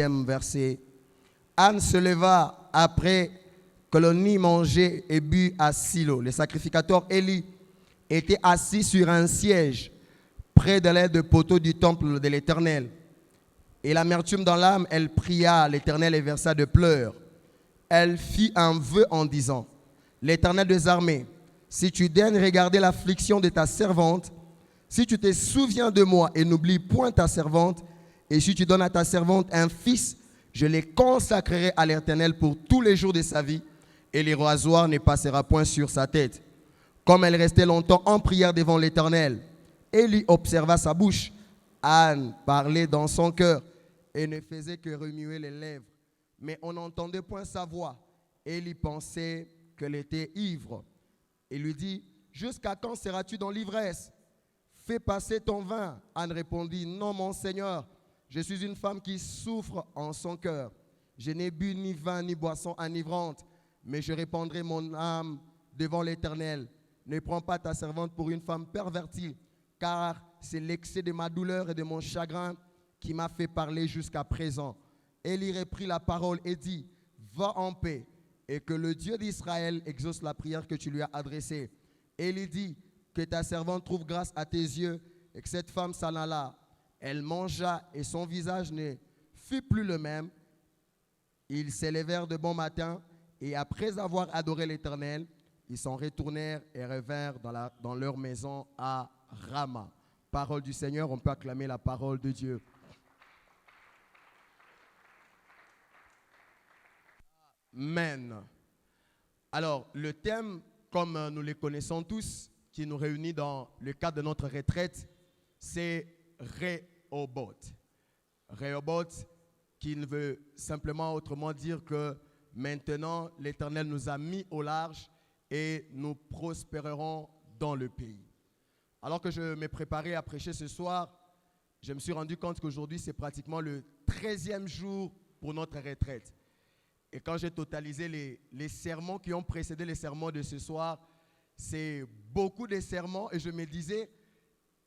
4e verset. Anne se leva après que l'on y mangeait et bu à Silo. Le sacrificateur Élie était assis sur un siège près de l'aile de poteau du temple de l'Éternel. Et l'amertume dans l'âme, elle pria l'Éternel et versa de pleurs. Elle fit un vœu en disant, l'Éternel des armées, si tu daignes regarder l'affliction de ta servante, si tu te souviens de moi et n'oublie point ta servante, et si tu donnes à ta servante un fils, je les consacrerai à l'Éternel pour tous les jours de sa vie, et les rasoirs ne passera point sur sa tête. Comme elle restait longtemps en prière devant l'Éternel, Élie observa sa bouche. Anne parlait dans son cœur et ne faisait que remuer les lèvres. Mais on n'entendait point sa voix. Élie pensait qu'elle était ivre. Et lui dit, jusqu'à quand seras-tu dans l'ivresse? Fais passer ton vin. Anne répondit, non mon Seigneur, je suis une femme qui souffre en son cœur. Je n'ai bu ni vin ni boisson enivrante, mais je répandrai mon âme devant l'Éternel. Ne prends pas ta servante pour une femme pervertie, car c'est l'excès de ma douleur et de mon chagrin qui m'a fait parler jusqu'à présent. Élie reprit la parole et dit, va en paix, et que le Dieu d'Israël exauce la prière que tu lui as adressée. Élie dit, que ta servante trouve grâce à tes yeux, et que cette femme s'en alla. Elle mangea, et son visage ne fut plus le même. Ils s'élevèrent de bon matin, et après avoir adoré l'Éternel, ils s'en retournèrent et revinrent dans leur maison à Rama. Parole du Seigneur, on peut acclamer la parole de Dieu. Amen. Alors, le thème, comme nous le connaissons tous, qui nous réunit dans le cadre de notre retraite, c'est Rehoboth. Rehoboth, qui ne veut simplement autrement dire que maintenant, l'Éternel nous a mis au large et nous prospérerons dans le pays. Alors que je me préparais à prêcher ce soir, je me suis rendu compte qu'aujourd'hui, c'est pratiquement le 13e jour pour notre retraite. Et quand j'ai totalisé les sermons qui ont précédé les sermons de ce soir, c'est beaucoup de sermons et je me disais,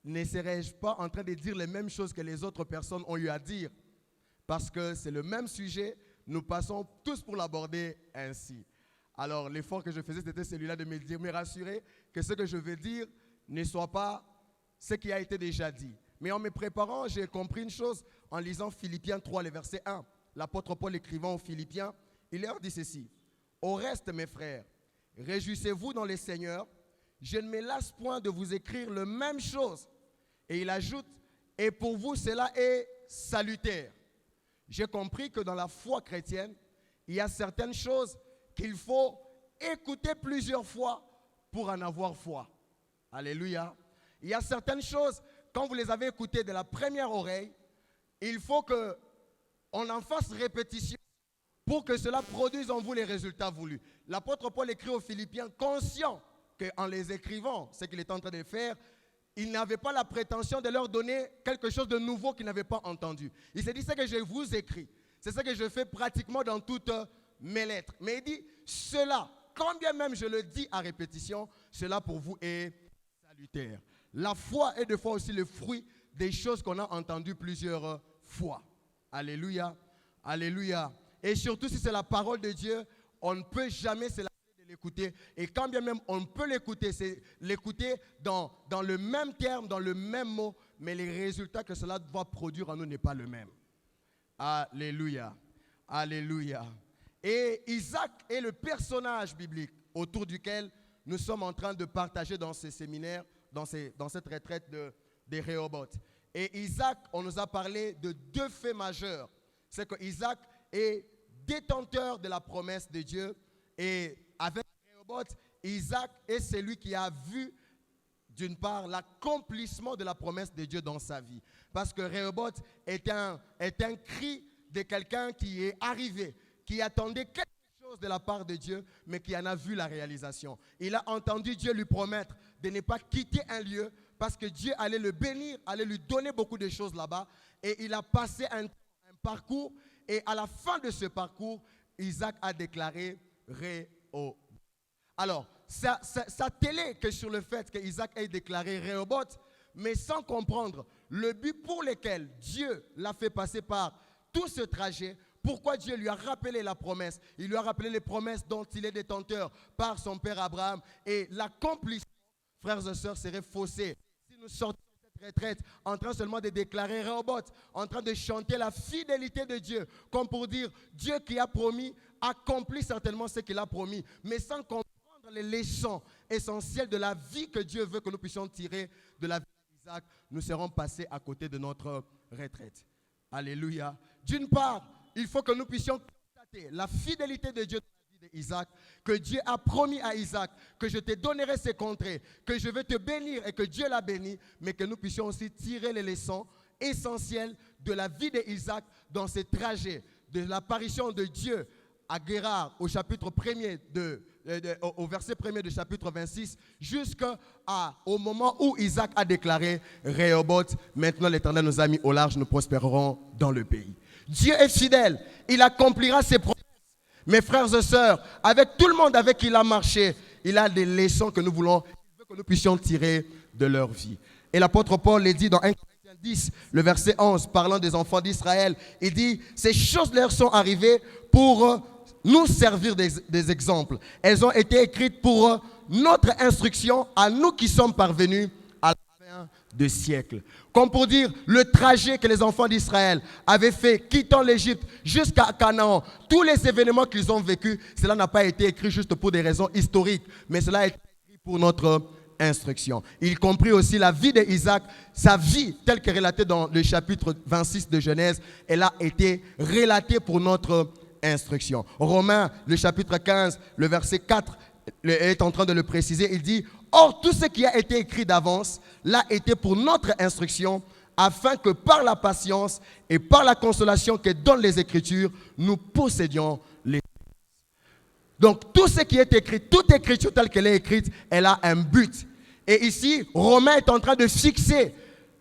ne serais-je pas en train de dire les mêmes choses que les autres personnes ont eu à dire? Parce que c'est le même sujet, nous passons tous pour l'aborder ainsi. Alors l'effort que je faisais, c'était celui-là de me dire, me rassurer que ce que je veux dire ne soit pas ce qui a été déjà dit. Mais en me préparant, j'ai compris une chose en lisant Philippiens 3, le verset 1. L'apôtre Paul écrivant aux Philippiens, il leur dit ceci. Au reste, mes frères, réjouissez-vous dans les Seigneurs. Je ne me lasse point de vous écrire la même chose. Et il ajoute, et pour vous, cela est salutaire. J'ai compris que dans la foi chrétienne, il y a certaines choses qu'il faut écouter plusieurs fois pour en avoir foi. Alléluia. Il y a certaines choses, quand vous les avez écoutées de la première oreille, il faut qu'on en fasse répétition pour que cela produise en vous les résultats voulus. L'apôtre Paul écrit aux Philippiens, conscient qu'en les écrivant, ce qu'il est en train de faire, il n'avait pas la prétention de leur donner quelque chose de nouveau qu'ils n'avaient pas entendu. Il s'est dit, ce que je vous écris, c'est ce que je fais pratiquement dans toutes mes lettres. Mais il dit, cela, quand bien même je le dis à répétition, cela pour vous est salutaire. La foi est des fois aussi le fruit des choses qu'on a entendues plusieurs fois. Alléluia, alléluia. Et surtout si c'est la parole de Dieu, on ne peut jamais se lasser de l'écouter. Et quand bien même on peut l'écouter, c'est l'écouter dans le même terme, dans le même mot, mais les résultats que cela va produire en nous n'est pas le même. Alléluia, alléluia. Et Isaac est le personnage biblique autour duquel nous sommes en train de partager dans ces séminaires, dans cette retraite de Rehoboth. Et Isaac, on nous a parlé de deux faits majeurs. C'est que Isaac est détenteur de la promesse de Dieu. Et avec Rehoboth, Isaac est celui qui a vu, d'une part, l'accomplissement de la promesse de Dieu dans sa vie. Parce que Rehoboth est un cri de quelqu'un qui est arrivé, qui attendait quelque chose de la part de Dieu, mais qui en a vu la réalisation. Il a entendu Dieu lui promettre de ne pas quitter un lieu, parce que Dieu allait le bénir, allait lui donner beaucoup de choses là-bas. Et il a passé un parcours. Et à la fin de ce parcours, Isaac a déclaré Rehoboth. Alors, ça télé que sur le fait qu'Isaac ait déclaré Rehoboth, mais sans comprendre le but pour lequel Dieu l'a fait passer par tout ce trajet, pourquoi Dieu lui a rappelé la promesse? Il lui a rappelé les promesses dont il est détenteur par son père Abraham. Et l'accomplissement, frères et sœurs, serait faussé. Si nous sortons de cette retraite en train seulement de déclarer Rehoboth, en train de chanter la fidélité de Dieu, comme pour dire Dieu qui a promis accomplit certainement ce qu'il a promis, mais sans comprendre les leçons essentielles de la vie que Dieu veut que nous puissions tirer de la vie d'Isaac, nous serons passés à côté de notre retraite. Alléluia. D'une part, il faut que nous puissions constater la fidélité de Dieu dans la vie d'Isaac, que Dieu a promis à Isaac que je te donnerai ces contrées, que je vais te bénir et que Dieu l'a béni, mais que nous puissions aussi tirer les leçons essentielles de la vie d'Isaac dans ces trajets, de l'apparition de Dieu à Guérard au chapitre 1er au verset 1er du chapitre 26 jusqu'au moment où Isaac a déclaré Rehoboth, maintenant l'Éternel nous a mis au large, nous prospérerons dans le pays. Dieu est fidèle, il accomplira ses promesses. Mes frères et sœurs, avec tout le monde avec qui il a marché, il a des leçons que nous voulons, il veut que nous puissions tirer de leur vie. Et l'apôtre Paul le dit dans 1 Corinthiens 10, le verset 11, parlant des enfants d'Israël, il dit, ces choses leur sont arrivées pour nous servir des exemples. Elles ont été écrites pour notre instruction à nous qui sommes parvenus à la fin de siècle. Comme pour dire, le trajet que les enfants d'Israël avaient fait, quittant l'Égypte jusqu'à Canaan, tous les événements qu'ils ont vécus, cela n'a pas été écrit juste pour des raisons historiques, mais cela a été écrit pour notre instruction. Il comprit aussi la vie d'Isaac, sa vie telle que relatée dans le chapitre 26 de Genèse, elle a été relatée pour notre instruction. Romains, le chapitre 15, le verset 4, est en train de le préciser, il dit, or tout ce qui a été écrit d'avance l'a été pour notre instruction, afin que par la patience et par la consolation que donnent les Écritures, nous possédions les. Donc tout ce qui est écrit, toute écriture telle qu'elle est écrite, elle a un but. Et ici, Romain est en train de fixer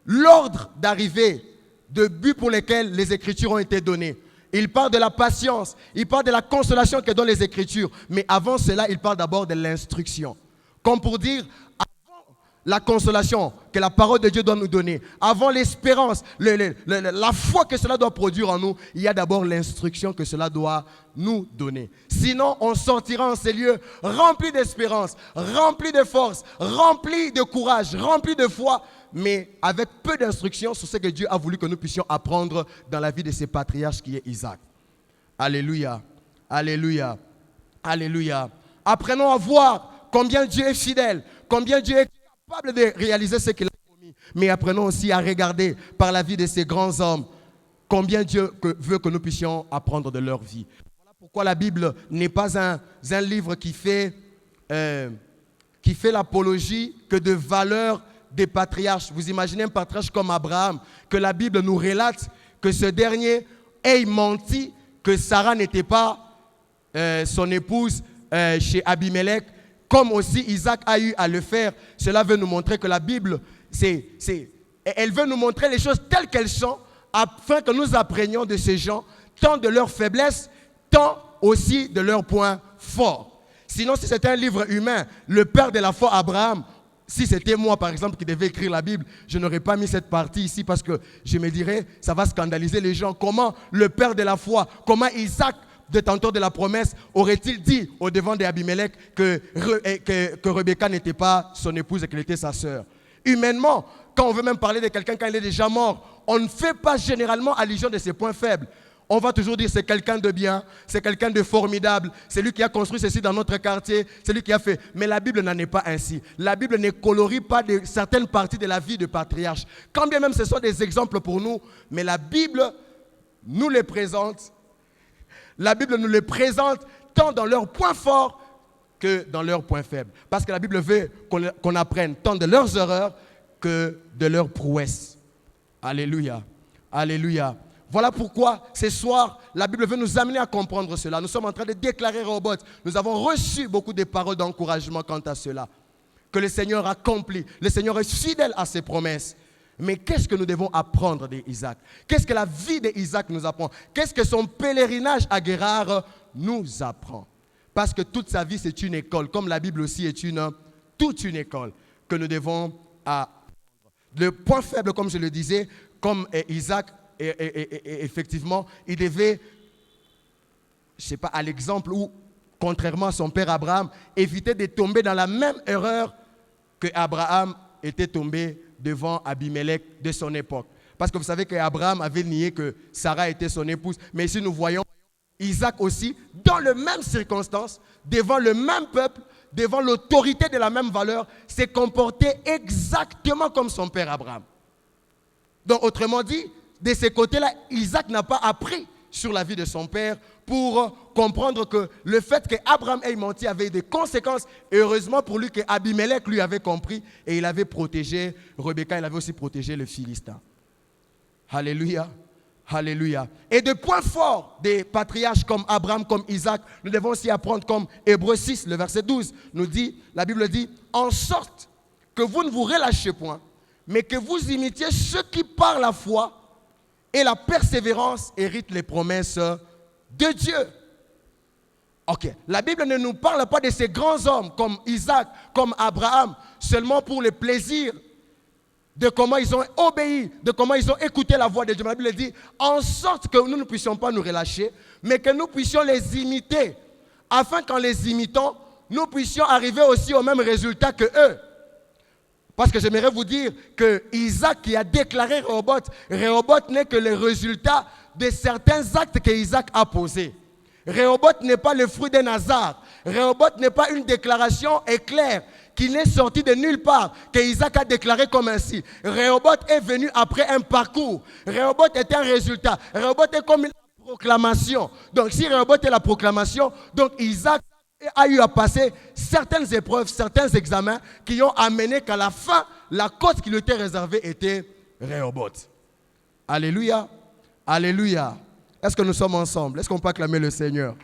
l'ordre d'arrivée, de but pour lesquels les Écritures ont été données. Il parle de la patience, il parle de la consolation que donnent les Écritures. Mais avant cela, il parle d'abord de l'instruction. Comme pour dire, avant la consolation que la parole de Dieu doit nous donner, avant l'espérance, la foi que cela doit produire en nous, il y a d'abord l'instruction que cela doit nous donner. Sinon, on sortira en ces lieux remplis d'espérance, remplis de force, remplis de courage, remplis de foi, mais avec peu d'instructions sur ce que Dieu a voulu que nous puissions apprendre dans la vie de ses patriarches qui est Isaac. Alléluia, alléluia, alléluia. Apprenons à voir combien Dieu est fidèle, combien Dieu est capable de réaliser ce qu'il a promis. Mais apprenons aussi à regarder par la vie de ces grands hommes combien Dieu veut que nous puissions apprendre de leur vie. Voilà pourquoi la Bible n'est pas un livre qui fait l'apologie que de valeurs des patriarches. Vous imaginez un patriarche comme Abraham, que la Bible nous relate que ce dernier ait menti, que Sarah n'était pas son épouse chez Abimelech, comme aussi Isaac a eu à le faire. Cela veut nous montrer que la Bible, elle veut nous montrer les choses telles qu'elles sont, afin que nous apprenions de ces gens, tant de leurs faiblesses, tant aussi de leurs points forts. Sinon, si c'était un livre humain, le père de la foi, Abraham, si c'était moi, par exemple, qui devais écrire la Bible, je n'aurais pas mis cette partie ici parce que je me dirais, ça va scandaliser les gens. Comment le père de la foi, comment Isaac, détenteur de la promesse, aurait-il dit au devant d'Abimelech que Rebecca n'était pas son épouse et qu'elle était sa sœur? Humainement, quand on veut même parler de quelqu'un quand il est déjà mort, on ne fait pas généralement allusion de ses points faibles. On va toujours dire c'est quelqu'un de bien, c'est quelqu'un de formidable, c'est lui qui a construit ceci dans notre quartier, c'est lui qui a fait. Mais la Bible n'en est pas ainsi. La Bible ne colorie pas certaines parties de la vie de patriarche. Quand bien même ce sont des exemples pour nous, mais la Bible nous les présente. La Bible nous les présente tant dans leurs points forts que dans leurs points faibles. Parce que la Bible veut qu'on apprenne tant de leurs erreurs que de leurs prouesses. Alléluia. Alléluia. Voilà pourquoi, ce soir, la Bible veut nous amener à comprendre cela. Nous sommes en train de déclarer Rehoboth. Nous avons reçu beaucoup de paroles d'encouragement quant à cela. Que le Seigneur accomplit. Le Seigneur est fidèle à ses promesses. Mais qu'est-ce que nous devons apprendre d'Isaac? Qu'est-ce que la vie d'Isaac nous apprend? Qu'est-ce que son pèlerinage à Guérard nous apprend? Parce que toute sa vie, c'est une école. Comme la Bible aussi est toute une école que nous devons apprendre. Le point faible, comme je le disais, comme Isaac, effectivement, il devait, je ne sais pas, à l'exemple où, contrairement à son père Abraham, éviter de tomber dans la même erreur que Abraham était tombé devant Abimelech de son époque. Parce que vous savez qu'Abraham avait nié que Sarah était son épouse. Mais ici, nous voyons Isaac aussi, dans les mêmes circonstances, devant le même peuple, devant l'autorité de la même valeur, s'est comporté exactement comme son père Abraham. Donc, autrement dit, de ce côté-là, Isaac n'a pas appris sur la vie de son père pour comprendre que le fait qu'Abraham ait menti avait des conséquences. Et heureusement pour lui qu'Abimelech lui avait compris et il avait protégé Rebecca, il avait aussi protégé le Philistin. Alléluia, alléluia. Et de points forts des patriarches comme Abraham, comme Isaac, nous devons aussi apprendre comme Hébreux 6, le verset 12, nous dit, la Bible dit, en sorte que vous ne vous relâchez point, mais que vous imitiez ceux qui par la foi et la persévérance héritent les promesses de Dieu. Ok, la Bible ne nous parle pas de ces grands hommes comme Isaac, comme Abraham, seulement pour le plaisir de comment ils ont obéi, de comment ils ont écouté la voix de Dieu. La Bible dit, en sorte que nous ne puissions pas nous relâcher, mais que nous puissions les imiter, afin qu'en les imitant, nous puissions arriver aussi au même résultat que eux. Parce que j'aimerais vous dire que Isaac qui a déclaré Rehoboth n'est que le résultat de certains actes que Isaac a posés. Rehoboth n'est pas le fruit d'un hasard. Rehoboth n'est pas une déclaration éclair qui n'est sortie de nulle part, que Isaac a déclaré comme ainsi. Rehoboth est venu après un parcours. Rehoboth est un résultat. Rehoboth est comme une proclamation. Donc si Rehoboth est la proclamation, donc Isaac a eu à passer certaines épreuves, certains examens qui ont amené qu'à la fin, la côte qui lui était réservée était Rehoboth. Alléluia, alléluia. Est-ce que nous sommes ensemble? Est-ce qu'on peut acclamer le Seigneur?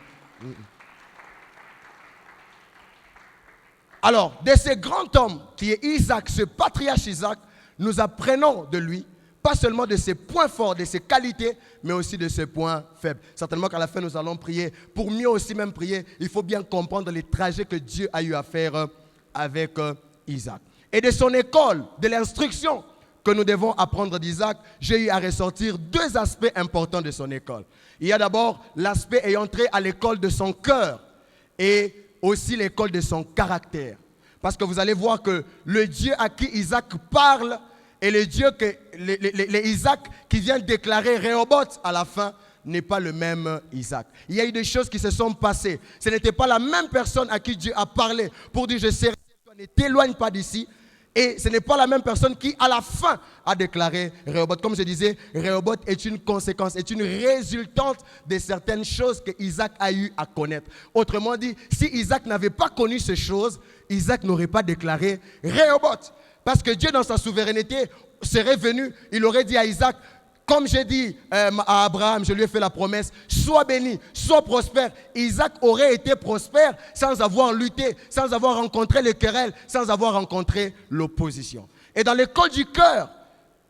Alors, de ce grand homme qui est Isaac, ce patriarche Isaac, nous apprenons de lui, pas seulement de ses points forts, de ses qualités, mais aussi de ses points faibles. Certainement qu'à la fin, nous allons prier. Pour mieux aussi même prier, il faut bien comprendre les trajets que Dieu a eu à faire avec Isaac. Et de son école, de l'instruction que nous devons apprendre d'Isaac, j'ai eu à ressortir deux aspects importants de son école. Il y a d'abord l'aspect ayant trait à l'école de son cœur et aussi l'école de son caractère. Parce que vous allez voir que le Dieu à qui Isaac parle et le Dieu que Isaac qui vient déclarer Rehoboth à la fin n'est pas le même Isaac. Il y a eu des choses qui se sont passées. Ce n'était pas la même personne à qui Dieu a parlé pour dire je serai, toi ne t'éloigne pas d'ici. Et ce n'est pas la même personne qui, à la fin, a déclaré Rehoboth. Comme je disais, Rehoboth est une conséquence, est une résultante de certaines choses que Isaac a eu à connaître. Autrement dit, si Isaac n'avait pas connu ces choses, Isaac n'aurait pas déclaré Rehoboth. Parce que Dieu, dans sa souveraineté, serait venu, il aurait dit à Isaac, comme j'ai dit à Abraham, je lui ai fait la promesse, sois béni, sois prospère. Isaac aurait été prospère sans avoir lutté, sans avoir rencontré les querelles, sans avoir rencontré l'opposition. Et dans l'école du cœur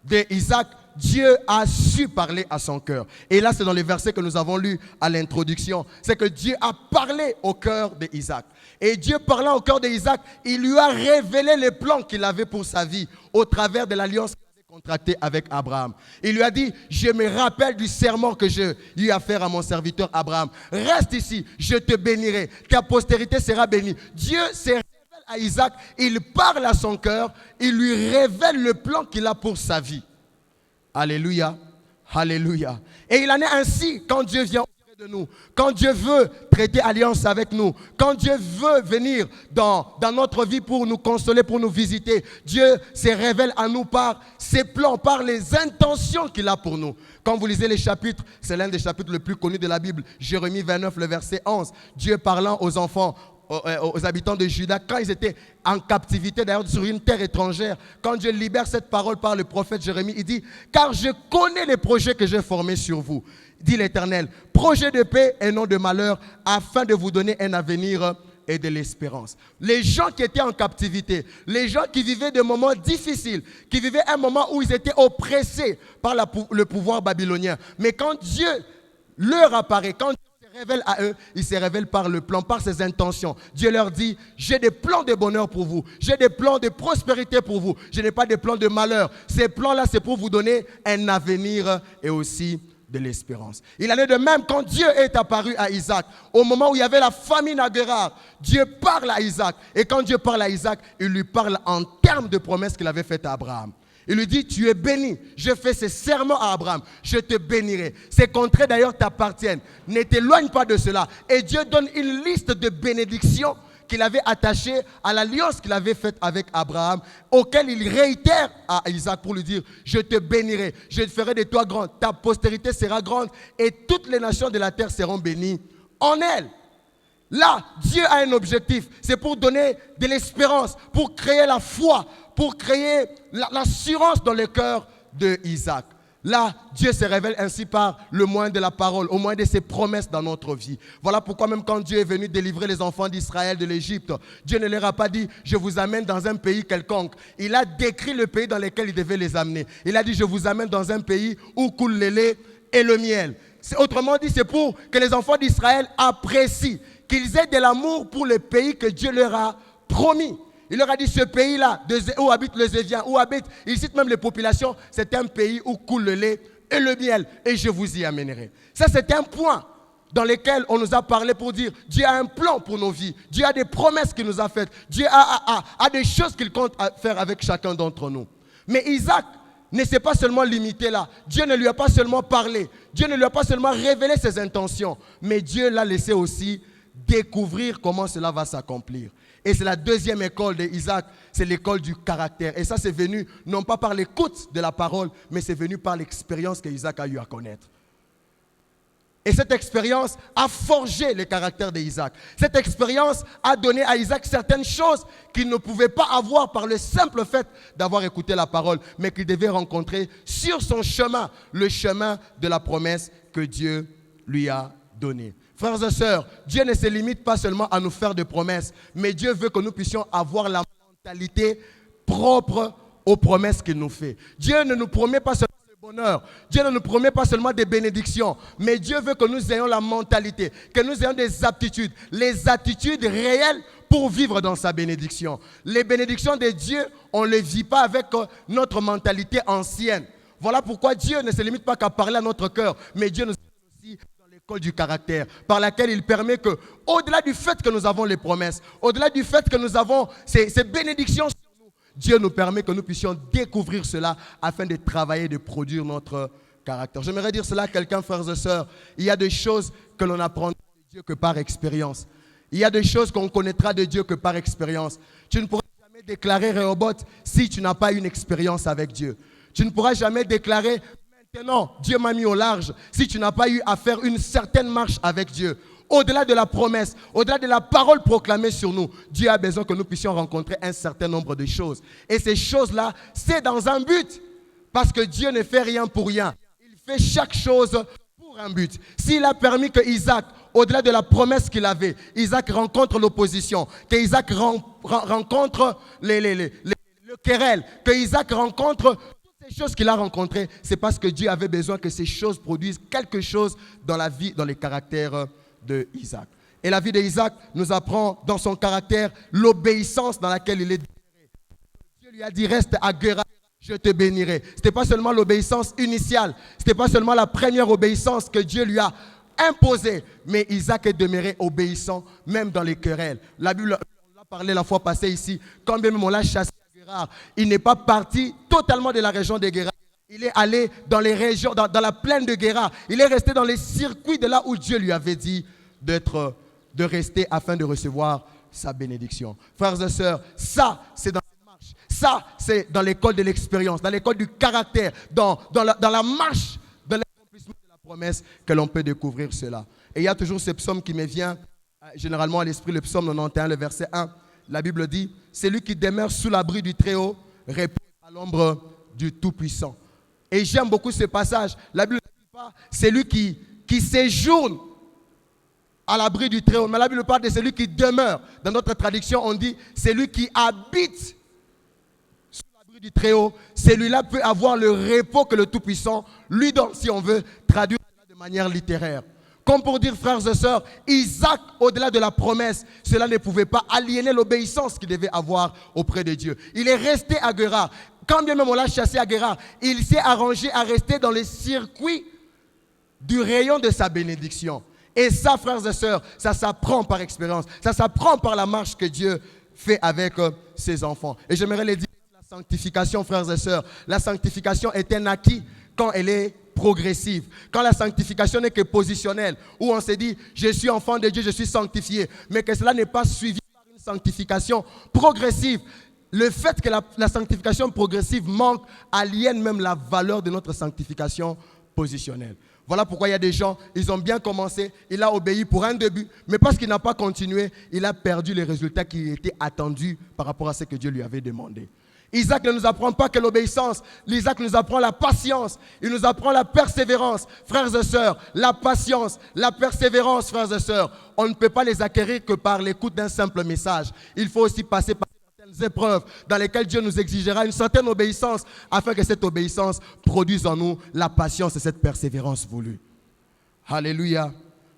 d'Isaac, Dieu a su parler à son cœur. Et là, c'est dans les versets que nous avons lus à l'introduction. C'est que Dieu a parlé au cœur d'Isaac. Et Dieu parlant au cœur d'Isaac, il lui a révélé les plans qu'il avait pour sa vie au travers de l'alliance contracté avec Abraham. Il lui a dit, je me rappelle du serment que j'ai eu à faire à mon serviteur Abraham. Reste ici, je te bénirai, ta postérité sera bénie. Dieu se révèle à Isaac, il parle à son cœur, il lui révèle le plan qu'il a pour sa vie. Alléluia, alléluia. Et il en est ainsi quand Dieu vient de nous, quand Dieu veut traiter alliance avec nous, quand Dieu veut venir dans notre vie pour nous consoler, pour nous visiter, Dieu se révèle à nous par ses plans, par les intentions qu'il a pour nous. Quand vous lisez les chapitres, c'est l'un des chapitres les plus connus de la Bible, Jérémie 29, le verset 11, Dieu parlant aux enfants, aux habitants de Juda, quand ils étaient en captivité, d'ailleurs sur une terre étrangère, quand Dieu libère cette parole par le prophète Jérémie, il dit, car je connais les projets que j'ai formés sur vous, dit l'Éternel, projet de paix et non de malheur, afin de vous donner un avenir et de l'espérance. Les gens qui étaient en captivité, les gens qui vivaient des moments difficiles, qui vivaient un moment où ils étaient oppressés par le pouvoir babylonien, mais quand Dieu leur apparaît, quand Dieu se se révèle à eux, il se révèle par le plan, par ses intentions. Dieu leur dit, j'ai des plans de bonheur pour vous, j'ai des plans de prospérité pour vous, je n'ai pas des plans de malheur. Ces plans-là, c'est pour vous donner un avenir et aussi de l'espérance. Il en est de même quand Dieu est apparu à Isaac, au moment où il y avait la famine à Guérard, Dieu parle à Isaac. Et quand Dieu parle à Isaac, il lui parle en termes de promesses qu'il avait faites à Abraham. Il lui dit, tu es béni. Je fais ce serment à Abraham. Je te bénirai. Ces contrées d'ailleurs t'appartiennent. Ne t'éloigne pas de cela. Et Dieu donne une liste de bénédictions qu'il avait attachées à l'alliance qu'il avait faite avec Abraham, auquel il réitère à Isaac pour lui dire, je te bénirai, je ferai de toi grand, ta postérité sera grande et toutes les nations de la terre seront bénies en elle. Là, Dieu a un objectif, c'est pour donner de l'espérance, pour créer la foi, pour créer l'assurance dans le cœur d'Isaac. Là, Dieu se révèle ainsi par le moyen de la parole, au moyen de ses promesses dans notre vie. Voilà pourquoi même quand Dieu est venu délivrer les enfants d'Israël de l'Égypte, Dieu ne leur a pas dit, je vous amène dans un pays quelconque. Il a décrit le pays dans lequel il devait les amener. Il a dit, je vous amène dans un pays où coule le lait et le miel. Autrement dit, c'est pour que les enfants d'Israël apprécient, qu'ils aient de l'amour pour le pays que Dieu leur a promis. Il leur a dit, ce pays-là, où habitent les Éviens, où habitent, il cite même les populations, c'est un pays où coule le lait et le miel, et je vous y amènerai. Ça, c'est un point dans lequel on nous a parlé pour dire, Dieu a un plan pour nos vies, Dieu a des promesses qu'il nous a faites, Dieu a des choses qu'il compte faire avec chacun d'entre nous. Mais Isaac ne s'est pas seulement limité là, Dieu ne lui a pas seulement parlé, Dieu ne lui a pas seulement révélé ses intentions, mais Dieu l'a laissé aussi découvrir comment cela va s'accomplir. Et c'est la deuxième école d'Isaac, c'est l'école du caractère. Et ça, c'est venu non pas par l'écoute de la parole, mais c'est venu par l'expérience qu'Isaac a eu à connaître. Et cette expérience a forgé le caractère d'Isaac. Cette expérience a donné à Isaac certaines choses qu'il ne pouvait pas avoir par le simple fait d'avoir écouté la parole, mais qu'il devait rencontrer sur son chemin, le chemin de la promesse que Dieu lui a donnée. Frères et sœurs, Dieu ne se limite pas seulement à nous faire des promesses, mais Dieu veut que nous puissions avoir la mentalité propre aux promesses qu'il nous fait. Dieu ne nous promet pas seulement le bonheur, Dieu ne nous promet pas seulement des bénédictions, mais Dieu veut que nous ayons la mentalité, que nous ayons des aptitudes, les attitudes réelles pour vivre dans sa bénédiction. Les bénédictions de Dieu, on ne les vit pas avec notre mentalité ancienne. Voilà pourquoi Dieu ne se limite pas qu'à parler à notre cœur, mais Dieu nous aussi l'école du caractère, par laquelle il permet que, au-delà du fait que nous avons les promesses, au-delà du fait que nous avons ces bénédictions sur nous, Dieu nous permet que nous puissions découvrir cela afin de travailler, de produire notre caractère. J'aimerais dire cela à quelqu'un, frères et sœurs. Il y a des choses que l'on apprend de Dieu que par expérience. Il y a des choses qu'on connaîtra de Dieu que par expérience. Tu ne pourras jamais déclarer Rehoboth si tu n'as pas une expérience avec Dieu. Tu ne pourras jamais déclarer maintenant, Dieu m'a mis au large, si tu n'as pas eu à faire une certaine marche avec Dieu. Au-delà de la promesse, au-delà de la parole proclamée sur nous, Dieu a besoin que nous puissions rencontrer un certain nombre de choses. Et ces choses-là, c'est dans un but. Parce que Dieu ne fait rien pour rien. Il fait chaque chose pour un but. S'il a permis que Isaac, au-delà de la promesse qu'il avait, Isaac rencontre l'opposition, que Isaac rencontre le querelle, que Isaac rencontre ces choses qu'il a rencontrées, c'est parce que Dieu avait besoin que ces choses produisent quelque chose dans la vie, dans les caractères d'Isaac. Et la vie d'Isaac nous apprend dans son caractère l'obéissance dans laquelle il est délivré. Dieu lui a dit, reste à Guérar, je te bénirai. Ce n'était pas seulement l'obéissance initiale, ce n'était pas seulement la première obéissance que Dieu lui a imposée, mais Isaac est demeuré obéissant même dans les querelles. La Bible, on l'a parlé la fois passée ici, quand bien même on l'a chassé, il n'est pas parti totalement de la région de Guérar. Il est allé dans les régions, dans la plaine de Guérar. Il est resté dans les circuits de là où Dieu lui avait dit de rester afin de recevoir sa bénédiction. Frères et sœurs, ça, c'est dans la marche. Ça, c'est dans l'école de l'expérience, dans l'école du caractère, dans la marche de l'accomplissement de la promesse que l'on peut découvrir cela. Et il y a toujours ce psaume qui me vient généralement à l'esprit, le psaume 91, le verset 1. La Bible dit, c'est lui qui demeure sous l'abri du Très-Haut, repose à l'ombre du Tout-Puissant. Et j'aime beaucoup ce passage. La Bible ne dit pas, c'est lui qui séjourne à l'abri du Très-Haut. Mais la Bible parle de celui qui demeure. Dans notre traduction, on dit, c'est lui qui habite sous l'abri du Très-Haut. Celui-là peut avoir le repos que le Tout-Puissant lui donne, si on veut traduire de manière littéraire. Comme pour dire, frères et sœurs, Isaac, au-delà de la promesse, cela ne pouvait pas aliéner l'obéissance qu'il devait avoir auprès de Dieu. Il est resté à Guérard. Quand bien même on l'a chassé à Guérard, il s'est arrangé à rester dans les circuits du rayon de sa bénédiction. Et ça, frères et sœurs, ça s'apprend par expérience. Ça s'apprend par la marche que Dieu fait avec ses enfants. Et j'aimerais les dire, la sanctification, frères et sœurs, la sanctification est un acquis quand elle est progressive. Quand la sanctification n'est que positionnelle, où on se dit, je suis enfant de Dieu, je suis sanctifié, mais que cela n'est pas suivi par une sanctification progressive. Le fait que la sanctification progressive manque aliène même la valeur de notre sanctification positionnelle. Voilà pourquoi il y a des gens, ils ont bien commencé, il a obéi pour un début, mais parce qu'il n'a pas continué, il a perdu les résultats qui étaient attendus par rapport à ce que Dieu lui avait demandé. Isaac ne nous apprend pas que l'obéissance, Isaac nous apprend la patience, il nous apprend la persévérance. Frères et sœurs, la patience, la persévérance, frères et sœurs, on ne peut pas les acquérir que par l'écoute d'un simple message. Il faut aussi passer par certaines épreuves dans lesquelles Dieu nous exigera une certaine obéissance afin que cette obéissance produise en nous la patience et cette persévérance voulue. Alléluia,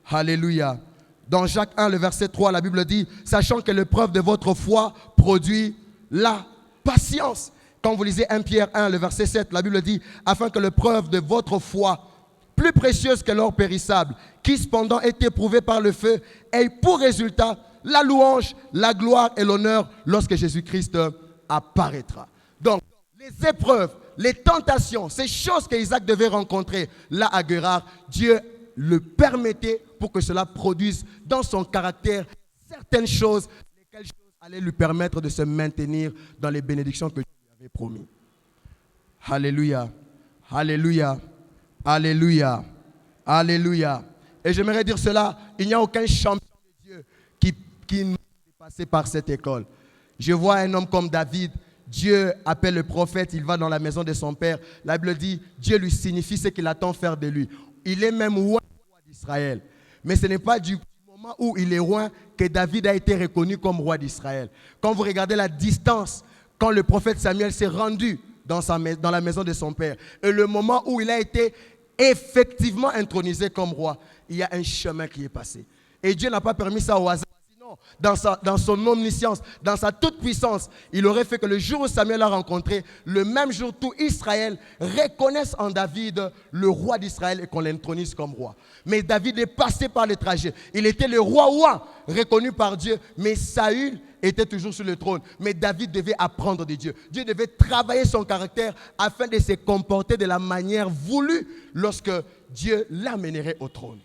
alléluia. Dans Jacques 1, le verset 3, la Bible dit, sachant que l'épreuve de votre foi produit la patience. Quand vous lisez 1 Pierre 1, le verset 7, la Bible dit, afin que l'épreuve de votre foi, plus précieuse que l'or périssable, qui cependant est éprouvée par le feu, ait pour résultat la louange, la gloire et l'honneur lorsque Jésus-Christ apparaîtra. Donc, les épreuves, les tentations, ces choses qu'Isaac devait rencontrer là à Guérard, Dieu le permettait pour que cela produise dans son caractère certaines choses, lesquelles allait lui permettre de se maintenir dans les bénédictions que Dieu lui avait promis. Alléluia, alléluia, alléluia, alléluia. Et j'aimerais dire cela, il n'y a aucun champion de Dieu qui n'est passé par cette école. Je vois un homme comme David, Dieu appelle le prophète, il va dans la maison de son père. La Bible dit, Dieu lui signifie ce qu'il attend faire de lui. Il est même roi d'Israël. Mais ce n'est pas du moment où il est roi que David a été reconnu comme roi d'Israël. Quand vous regardez la distance, quand le prophète Samuel s'est rendu dans la maison de son père, et le moment où il a été effectivement intronisé comme roi, il y a un chemin qui est passé. Et Dieu n'a pas permis ça au hasard. Sinon, dans son omniscience, dans sa toute-puissance, il aurait fait que le jour où Samuel l'a rencontré, le même jour tout Israël reconnaisse en David le roi d'Israël et qu'on l'intronise comme roi. Mais David est passé par le trajet. Il était le roi reconnu par Dieu, mais Saül était toujours sur le trône. Mais David devait apprendre de Dieu. Dieu devait travailler son caractère afin de se comporter de la manière voulue lorsque Dieu l'amènerait au trône.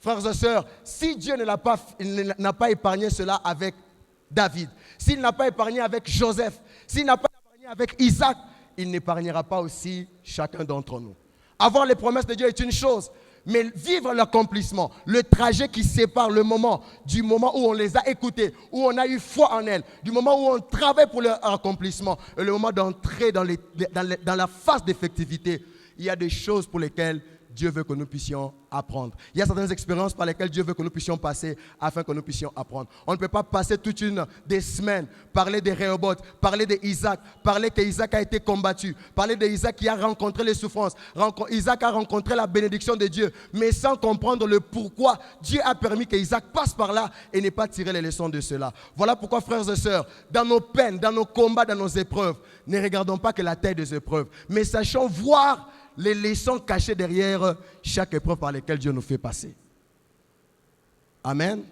Frères et sœurs, si Dieu n'a pas épargné cela avec David, s'il n'a pas épargné avec Joseph, s'il n'a pas épargné avec Isaac, il n'épargnera pas aussi chacun d'entre nous. Avoir les promesses de Dieu est une chose, mais vivre l'accomplissement, le trajet qui sépare le moment du moment où on les a écoutés, où on a eu foi en elles, du moment où on travaille pour leur accomplissement, et le moment d'entrer dans la phase d'effectivité, il y a des choses pour lesquelles Dieu veut que nous puissions apprendre. Il y a certaines expériences par lesquelles Dieu veut que nous puissions passer afin que nous puissions apprendre. On ne peut pas passer toute des semaines, parler de Rehoboth, parler d'Isaac, parler qu'Isaac a été combattu, parler d'Isaac qui a rencontré les souffrances, Isaac a rencontré la bénédiction de Dieu, mais sans comprendre le pourquoi Dieu a permis qu'Isaac passe par là et n'ait pas tiré les leçons de cela. Voilà pourquoi, frères et sœurs, dans nos peines, dans nos combats, dans nos épreuves, ne regardons pas que la taille des épreuves, mais sachons voir les leçons cachées derrière chaque épreuve par laquelle Dieu nous fait passer. Amen.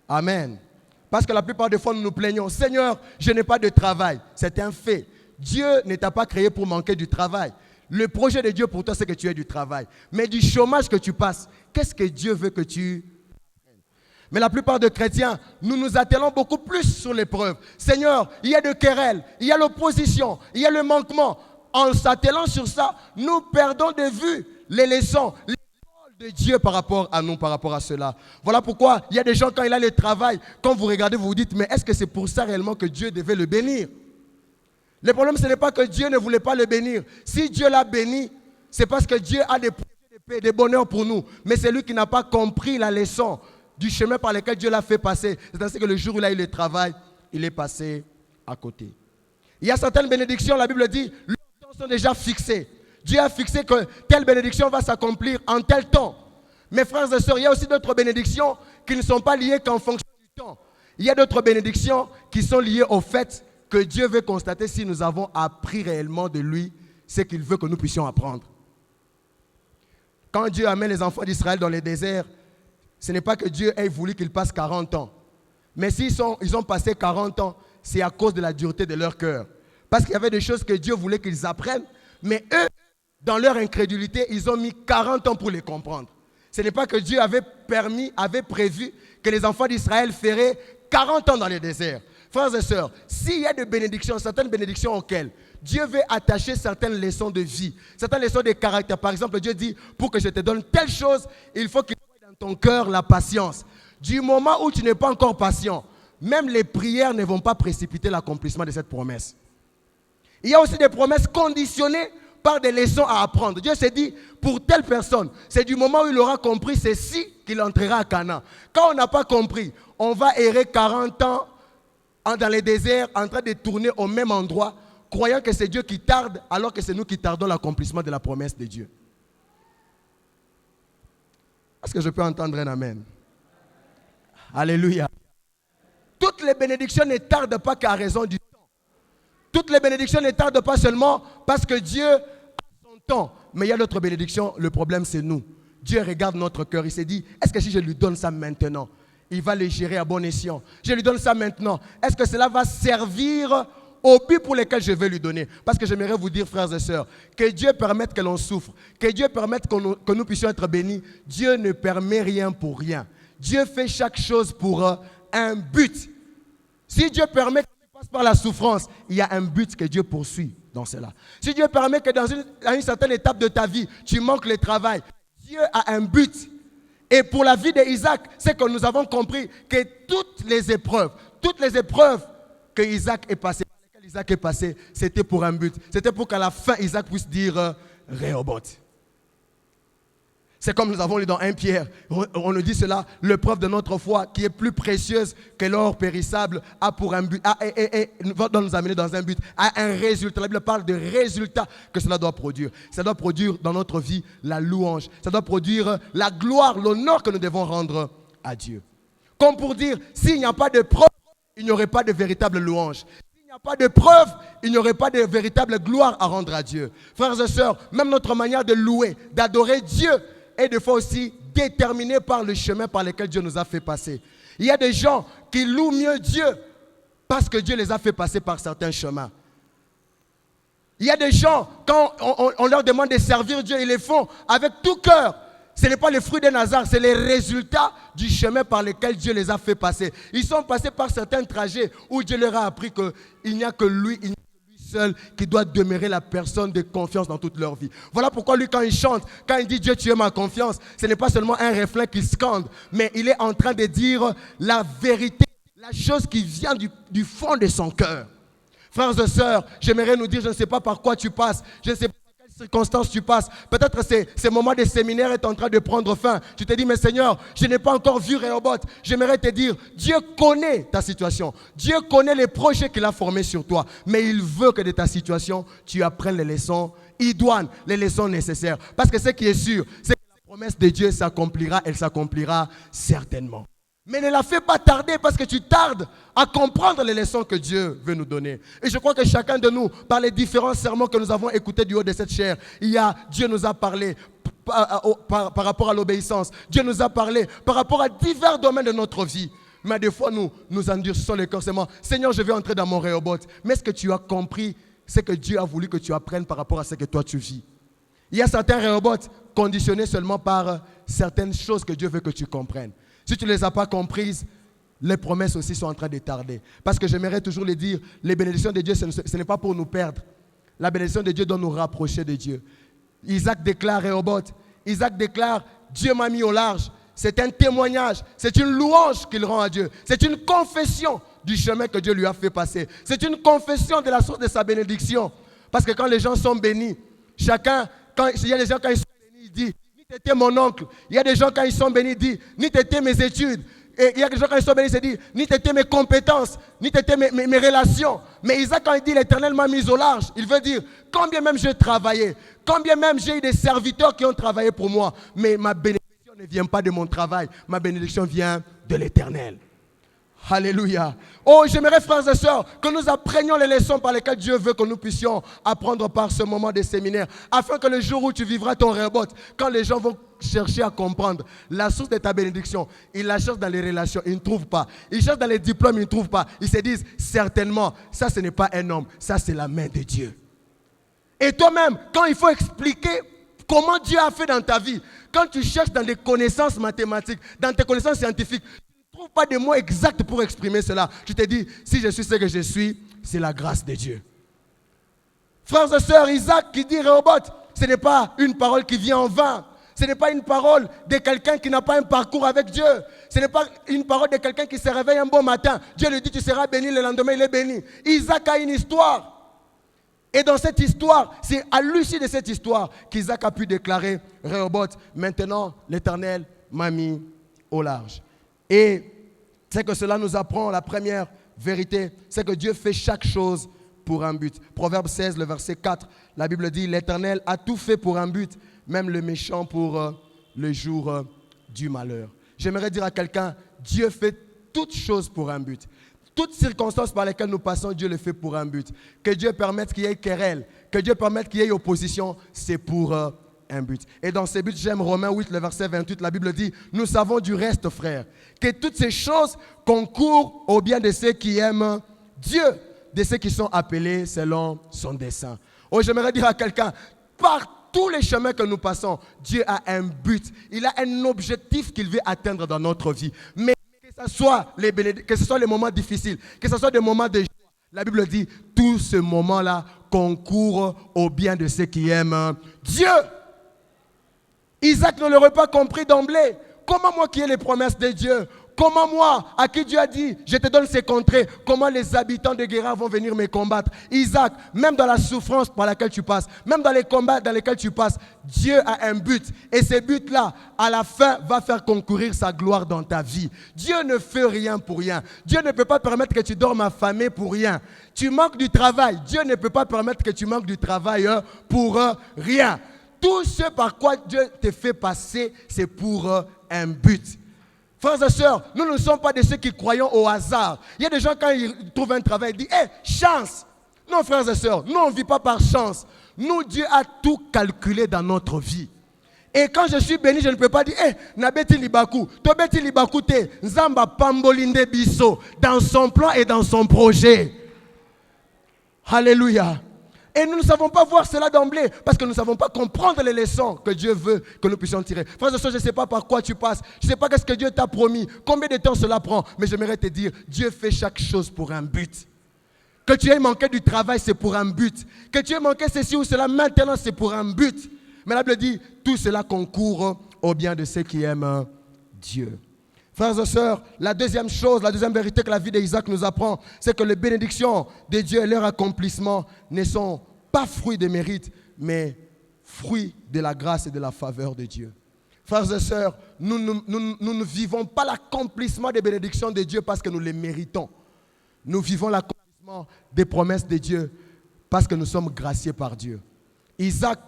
Amen. Parce que la plupart des fois, nous nous plaignons. Seigneur, je n'ai pas de travail. C'est un fait. Dieu ne t'a pas créé pour manquer du travail. Le projet de Dieu pour toi, c'est que tu aies du travail. Mais du chômage que tu passes, qu'est-ce que Dieu veut que tu apprennes? Mais la plupart des chrétiens, nous nous attelons beaucoup plus sur l'épreuve. Seigneur, il y a de querelles, il y a l'opposition, il y a le manquement. En s'attelant sur ça, nous perdons de vue les leçons, les paroles de Dieu par rapport à nous, par rapport à cela. Voilà pourquoi il y a des gens, quand il a le travail, quand vous regardez, vous vous dites, mais est-ce que c'est pour ça réellement que Dieu devait le bénir? Le problème, ce n'est pas que Dieu ne voulait pas le bénir. Si Dieu l'a béni, c'est parce que Dieu a des projets de paix, des bonheurs pour nous. Mais c'est lui qui n'a pas compris la leçon du chemin par lequel Dieu l'a fait passer. C'est ainsi que le jour où il a eu le travail, il est passé à côté. Il y a certaines bénédictions, la Bible dit, sont déjà fixés. Dieu a fixé que telle bénédiction va s'accomplir en tel temps. Mes frères et sœurs, il y a aussi d'autres bénédictions qui ne sont pas liées qu'en fonction du temps. Il y a d'autres bénédictions qui sont liées au fait que Dieu veut constater si nous avons appris réellement de lui ce qu'il veut que nous puissions apprendre. Quand Dieu amène les enfants d'Israël dans le désert, ce n'est pas que Dieu ait voulu qu'ils passent 40 ans. Mais s'ils ont passé 40 ans, c'est à cause de la dureté de leur cœur. Parce qu'il y avait des choses que Dieu voulait qu'ils apprennent, mais eux, dans leur incrédulité, ils ont mis 40 ans pour les comprendre. Ce n'est pas que Dieu avait prévu que les enfants d'Israël feraient 40 ans dans le désert. Frères et sœurs, s'il y a des bénédictions, certaines bénédictions auxquelles Dieu veut attacher certaines leçons de vie, certaines leçons de caractère. Par exemple, Dieu dit, pour que je te donne telle chose, il faut qu'il y ait dans ton cœur la patience. Du moment où tu n'es pas encore patient, même les prières ne vont pas précipiter l'accomplissement de cette promesse. Il y a aussi des promesses conditionnées par des leçons à apprendre. Dieu s'est dit, pour telle personne, c'est du moment où il aura compris ceci qu'il entrera à Canaan. Quand on n'a pas compris, on va errer 40 ans dans les déserts en train de tourner au même endroit, croyant que c'est Dieu qui tarde, alors que c'est nous qui tardons l'accomplissement de la promesse de Dieu. Est-ce que je peux entendre un amen? Alléluia. Toutes les bénédictions ne tardent pas qu'à raison du temps. Toutes les bénédictions ne tardent pas seulement parce que Dieu a son temps. Mais il y a d'autres bénédictions, le problème c'est nous. Dieu regarde notre cœur, il s'est dit, est-ce que si je lui donne ça maintenant, il va le gérer à bon escient? Je lui donne ça maintenant, est-ce que cela va servir au but pour lequel je vais lui donner? Parce que j'aimerais vous dire, frères et sœurs, que Dieu permette que l'on souffre, que Dieu permette que nous puissions être bénis. Dieu ne permet rien pour rien. Dieu fait chaque chose pour un but. Si Dieu permet par la souffrance, il y a un but que Dieu poursuit dans cela. Si Dieu permet que à une certaine étape de ta vie, tu manques le travail, Dieu a un but. Et pour la vie d'Isaac, c'est que nous avons compris que toutes les épreuves que Isaac est passé, c'était pour un but. C'était pour qu'à la fin, Isaac puisse dire Rehoboth. C'est comme nous avons lu dans 1 Pierre, on nous dit cela, l'épreuve de notre foi qui est plus précieuse que l'or périssable a pour un but, doit nous amener dans un but, a un résultat. La Bible parle de résultats que cela doit produire. Ça doit produire dans notre vie la louange. Ça doit produire la gloire, l'honneur que nous devons rendre à Dieu. Comme pour dire, s'il n'y a pas de preuve, il n'y aurait pas de véritable louange. S'il n'y a pas de preuve, il n'y aurait pas de véritable gloire à rendre à Dieu. Frères et sœurs, même notre manière de louer, d'adorer Dieu, est des fois aussi déterminé par le chemin par lequel Dieu nous a fait passer. Il y a des gens qui louent mieux Dieu parce que Dieu les a fait passer par certains chemins. Il y a des gens, quand on leur demande de servir Dieu, ils le font avec tout cœur. Ce n'est pas le fruit d'un hasard, c'est les résultats du chemin par lequel Dieu les a fait passer. Ils sont passés par certains trajets où Dieu leur a appris qu'il n'y a que lui, seul qui doit demeurer la personne de confiance dans toute leur vie. Voilà pourquoi lui, quand il chante, quand il dit Dieu tu es ma confiance, ce n'est pas seulement un refrain qu'il scande, mais il est en train de dire la vérité, la chose qui vient du fond de son cœur. Frères et sœurs, j'aimerais nous dire, je ne sais pas par quoi tu passes, je ne sais pas par quelles circonstances tu passes. Peut-être ce moment de séminaire est en train de prendre fin. Tu te dis, mais Seigneur, je n'ai pas encore vu Rehoboth. J'aimerais te dire, Dieu connaît ta situation. Dieu connaît les projets qu'il a formés sur toi. Mais il veut que de ta situation, tu apprennes les leçons idoines, les leçons nécessaires. Parce que ce qui est sûr, c'est que la promesse de Dieu s'accomplira, elle s'accomplira certainement. Mais ne la fais pas tarder parce que tu tardes à comprendre les leçons que Dieu veut nous donner. Et je crois que chacun de nous, par les différents sermons que nous avons écoutés du haut de cette chair, Dieu nous a parlé par rapport à l'obéissance. Dieu nous a parlé par rapport à divers domaines de notre vie. Mais des fois, nous endurcissons le cœur seulement. Seigneur, je vais entrer dans mon Rehoboth. Mais est-ce que tu as compris ce que Dieu a voulu que tu apprennes par rapport à ce que toi tu vis? Il y a certains Rehoboth conditionnés seulement par certaines choses que Dieu veut que tu comprennes. Si tu ne les as pas comprises, les promesses aussi sont en train de tarder. Parce que j'aimerais toujours le dire, les bénédictions de Dieu, ce n'est pas pour nous perdre. La bénédiction de Dieu doit nous rapprocher de Dieu. Isaac déclare Rehoboth. Isaac déclare, Dieu m'a mis au large. C'est un témoignage, c'est une louange qu'il rend à Dieu. C'est une confession du chemin que Dieu lui a fait passer. C'est une confession de la source de sa bénédiction. Parce que quand les gens sont bénis, il y a des gens quand ils sont bénis, ils disent, ni t'étais mon oncle. Il y a des gens quand ils sont bénis, ils disent, ni t'étais mes études. Et il y a des gens quand ils sont bénis, ils disent, ni t'étais mes compétences, ni t'étais mes relations. Mais Isaac, quand il dit l'Éternel m'a mis au large, il veut dire, quand bien même j'ai travaillé, quand bien même j'ai eu des serviteurs qui ont travaillé pour moi, mais ma bénédiction ne vient pas de mon travail, ma bénédiction vient de l'Éternel. Alléluia. Oh, j'aimerais, frères et sœurs, que nous apprenions les leçons par lesquelles Dieu veut que nous puissions apprendre par ce moment de séminaire, afin que le jour où tu vivras ton rebot, quand les gens vont chercher à comprendre la source de ta bénédiction, ils la cherchent dans les relations, ils ne trouvent pas. Ils cherchent dans les diplômes, ils ne trouvent pas. Ils se disent, certainement, ça ce n'est pas un homme, ça c'est la main de Dieu. Et toi-même, quand il faut expliquer comment Dieu a fait dans ta vie, quand tu cherches dans des connaissances mathématiques, dans tes connaissances scientifiques, tu ne trouves pas de mots exacts pour exprimer cela. Tu te dis, si je suis ce que je suis, c'est la grâce de Dieu. Frères et sœurs, Isaac qui dit Rehoboth, ce n'est pas une parole qui vient en vain. Ce n'est pas une parole de quelqu'un qui n'a pas un parcours avec Dieu. Ce n'est pas une parole de quelqu'un qui se réveille un bon matin. Dieu lui dit, tu seras béni, le lendemain il est béni. Isaac a une histoire. Et dans cette histoire, c'est à l'issue de cette histoire qu'Isaac a pu déclarer Rehoboth, maintenant l'Éternel m'a mis au large. Et c'est que cela nous apprend la première vérité, c'est que Dieu fait chaque chose pour un but. Proverbe 16, le verset 4, la Bible dit, l'Éternel a tout fait pour un but, même le méchant pour le jour du malheur. J'aimerais dire à quelqu'un, Dieu fait toutes choses pour un but. Toutes circonstances par lesquelles nous passons, Dieu le fait pour un but. Que Dieu permette qu'il y ait querelle, que Dieu permette qu'il y ait opposition, c'est pour un but. Et dans ces buts, j'aime Romains 8, le verset 28, la Bible dit, nous savons du reste, frères, que toutes ces choses concourent au bien de ceux qui aiment Dieu, de ceux qui sont appelés selon son dessein. Oh, j'aimerais dire à quelqu'un, par tous les chemins que nous passons, Dieu a un but. Il a un objectif qu'il veut atteindre dans notre vie. Mais que ce soit les moments difficiles, que ce soit des moments de joie, la Bible dit, tout ce moment-là concourt au bien de ceux qui aiment Dieu. Isaac ne l'aurait pas compris d'emblée. Comment moi qui ai les promesses de Dieu, comment moi, à qui Dieu a dit, je te donne ces contrées, comment les habitants de Guérard vont venir me combattre? Isaac, même dans la souffrance par laquelle tu passes, même dans les combats dans lesquels tu passes, Dieu a un but. Et ce but-là, à la fin, va faire concourir sa gloire dans ta vie. Dieu ne fait rien pour rien. Dieu ne peut pas permettre que tu dormes affamé pour rien. Tu manques du travail. Dieu ne peut pas permettre que tu manques du travail pour rien. Tout ce par quoi Dieu te fait passer, c'est pour un but. Frères et sœurs, nous ne sommes pas de ceux qui croyons au hasard. Il y a des gens, quand ils trouvent un travail, ils disent, chance. Non, frères et sœurs, nous, on ne vit pas par chance. Nous, Dieu a tout calculé dans notre vie. Et quand je suis béni, je ne peux pas dire, nabeti libaku, tobeti libaku te, nzamba pambolinde biso, dans son plan et dans son projet. Alléluia. Et nous ne savons pas voir cela d'emblée parce que nous ne savons pas comprendre les leçons que Dieu veut que nous puissions tirer. Frères et sœurs, je ne sais pas par quoi tu passes. Je ne sais pas qu'est-ce que Dieu t'a promis. Combien de temps cela prend. Mais j'aimerais te dire, Dieu fait chaque chose pour un but. Que tu aies manqué du travail, c'est pour un but. Que tu aies manqué ceci ou cela, maintenant, c'est pour un but. Mais la Bible dit, tout cela concourt au bien de ceux qui aiment Dieu. Frères et sœurs, la deuxième chose, la deuxième vérité que la vie d'Isaac nous apprend, c'est que les bénédictions de Dieu et leur accomplissement ne sont pas fruits de mérite, mais fruits de la grâce et de la faveur de Dieu. Frères et sœurs, nous ne vivons pas l'accomplissement des bénédictions de Dieu parce que nous les méritons. Nous vivons l'accomplissement des promesses de Dieu parce que nous sommes graciés par Dieu. Isaac,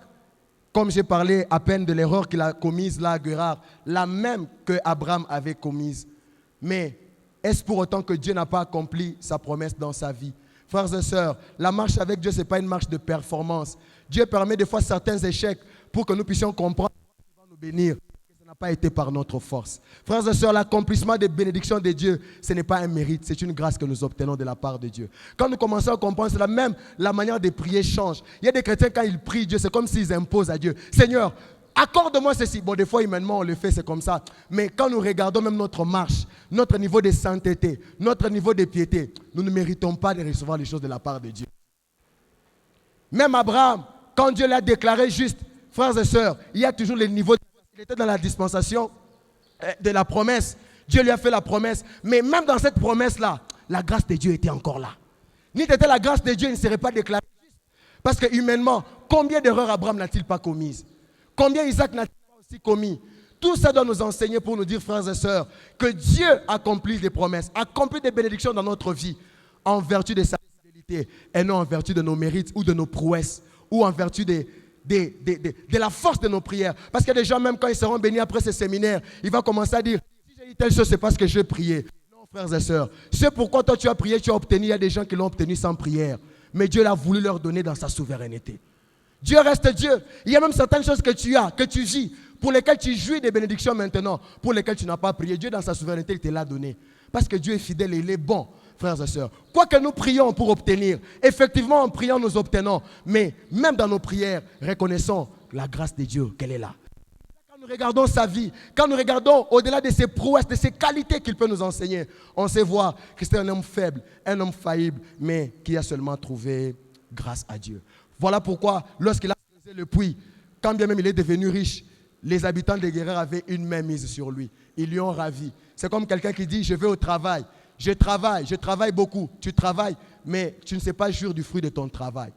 comme j'ai parlé à peine de l'erreur qu'il a commise là à Guérard, la même que Abraham avait commise. Mais est-ce pour autant que Dieu n'a pas accompli sa promesse dans sa vie? Frères et sœurs, la marche avec Dieu, ce n'est pas une marche de performance. Dieu permet des fois certains échecs pour que nous puissions comprendre qu'il va nous bénir. Ce n'a pas été par notre force. Frères et sœurs, l'accomplissement des bénédictions de Dieu, ce n'est pas un mérite, c'est une grâce que nous obtenons de la part de Dieu. Quand nous commençons à comprendre cela, même la manière de prier change. Il y a des chrétiens, quand ils prient Dieu, c'est comme s'ils imposent à Dieu. Seigneur, accorde-moi ceci. Bon, des fois, humainement, on le fait, c'est comme ça. Mais quand nous regardons même notre marche, notre niveau de sainteté, notre niveau de piété, nous ne méritons pas de recevoir les choses de la part de Dieu. Même Abraham, quand Dieu l'a déclaré juste, frères et sœurs, il y a toujours les niveaux. Il était dans la dispensation de la promesse. Dieu lui a fait la promesse. Mais même dans cette promesse-là, la grâce de Dieu était encore là. Ni était la grâce de Dieu, il ne serait pas déclaré juste. Parce que humainement, combien d'erreurs Abraham n'a-t-il pas commises? Combien Isaac n'a-t-il pas aussi commis? Tout ça doit nous enseigner pour nous dire, frères et sœurs, que Dieu accomplit des promesses, accomplit des bénédictions dans notre vie en vertu de sa fidélité et non en vertu de nos mérites ou de nos prouesses ou en vertu de de la force de nos prières. Parce qu'il y a des gens, même quand ils seront bénis après ce séminaire, ils vont commencer à dire, si j'ai dit telle chose, c'est parce que j'ai prié. Non, frères et sœurs, c'est pourquoi toi tu as prié, tu as obtenu. Il y a des gens qui l'ont obtenu sans prière. Mais Dieu l'a voulu leur donner dans sa souveraineté. Dieu reste Dieu. Il y a même certaines choses que tu as, que tu vis, pour lesquelles tu jouis des bénédictions maintenant, pour lesquelles tu n'as pas prié. Dieu, dans sa souveraineté, il te l'a donné. Parce que Dieu est fidèle et il est bon, frères et sœurs. Quoi que nous prions pour obtenir, effectivement, en priant, nous obtenons. Mais même dans nos prières, reconnaissons la grâce de Dieu, qu'elle est là. Quand nous regardons sa vie, quand nous regardons au-delà de ses prouesses, de ses qualités qu'il peut nous enseigner, on sait voir que c'est un homme faible, un homme faillible, mais qui a seulement trouvé grâce à Dieu. Voilà pourquoi, lorsqu'il a creusé le puits, quand bien même il est devenu riche, les habitants de Guérard avaient une main mise sur lui. Ils lui ont ravi. C'est comme quelqu'un qui dit, je vais au travail. Je travaille beaucoup. Tu travailles, mais tu ne sais pas jouir du fruit de ton travail.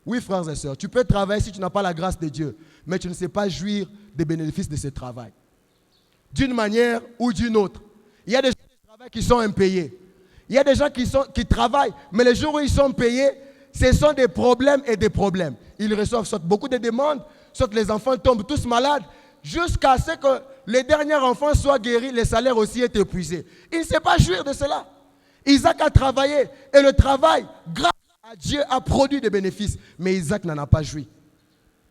Oui, frères et sœurs, tu peux travailler si tu n'as pas la grâce de Dieu, mais tu ne sais pas jouir des bénéfices de ce travail. D'une manière ou d'une autre. Il y a des gens qui travaillent qui sont impayés. Il y a des gens qui travaillent, mais les jours où ils sont payés, ce sont des problèmes et des problèmes. Ils reçoivent soit beaucoup de demandes, soit les enfants tombent tous malades, jusqu'à ce que les derniers enfants soient guéris, les salaires aussi est épuisés. Il ne sait pas jouir de cela. Isaac a travaillé et le travail, grâce à Dieu, a produit des bénéfices. Mais Isaac n'en a pas joui.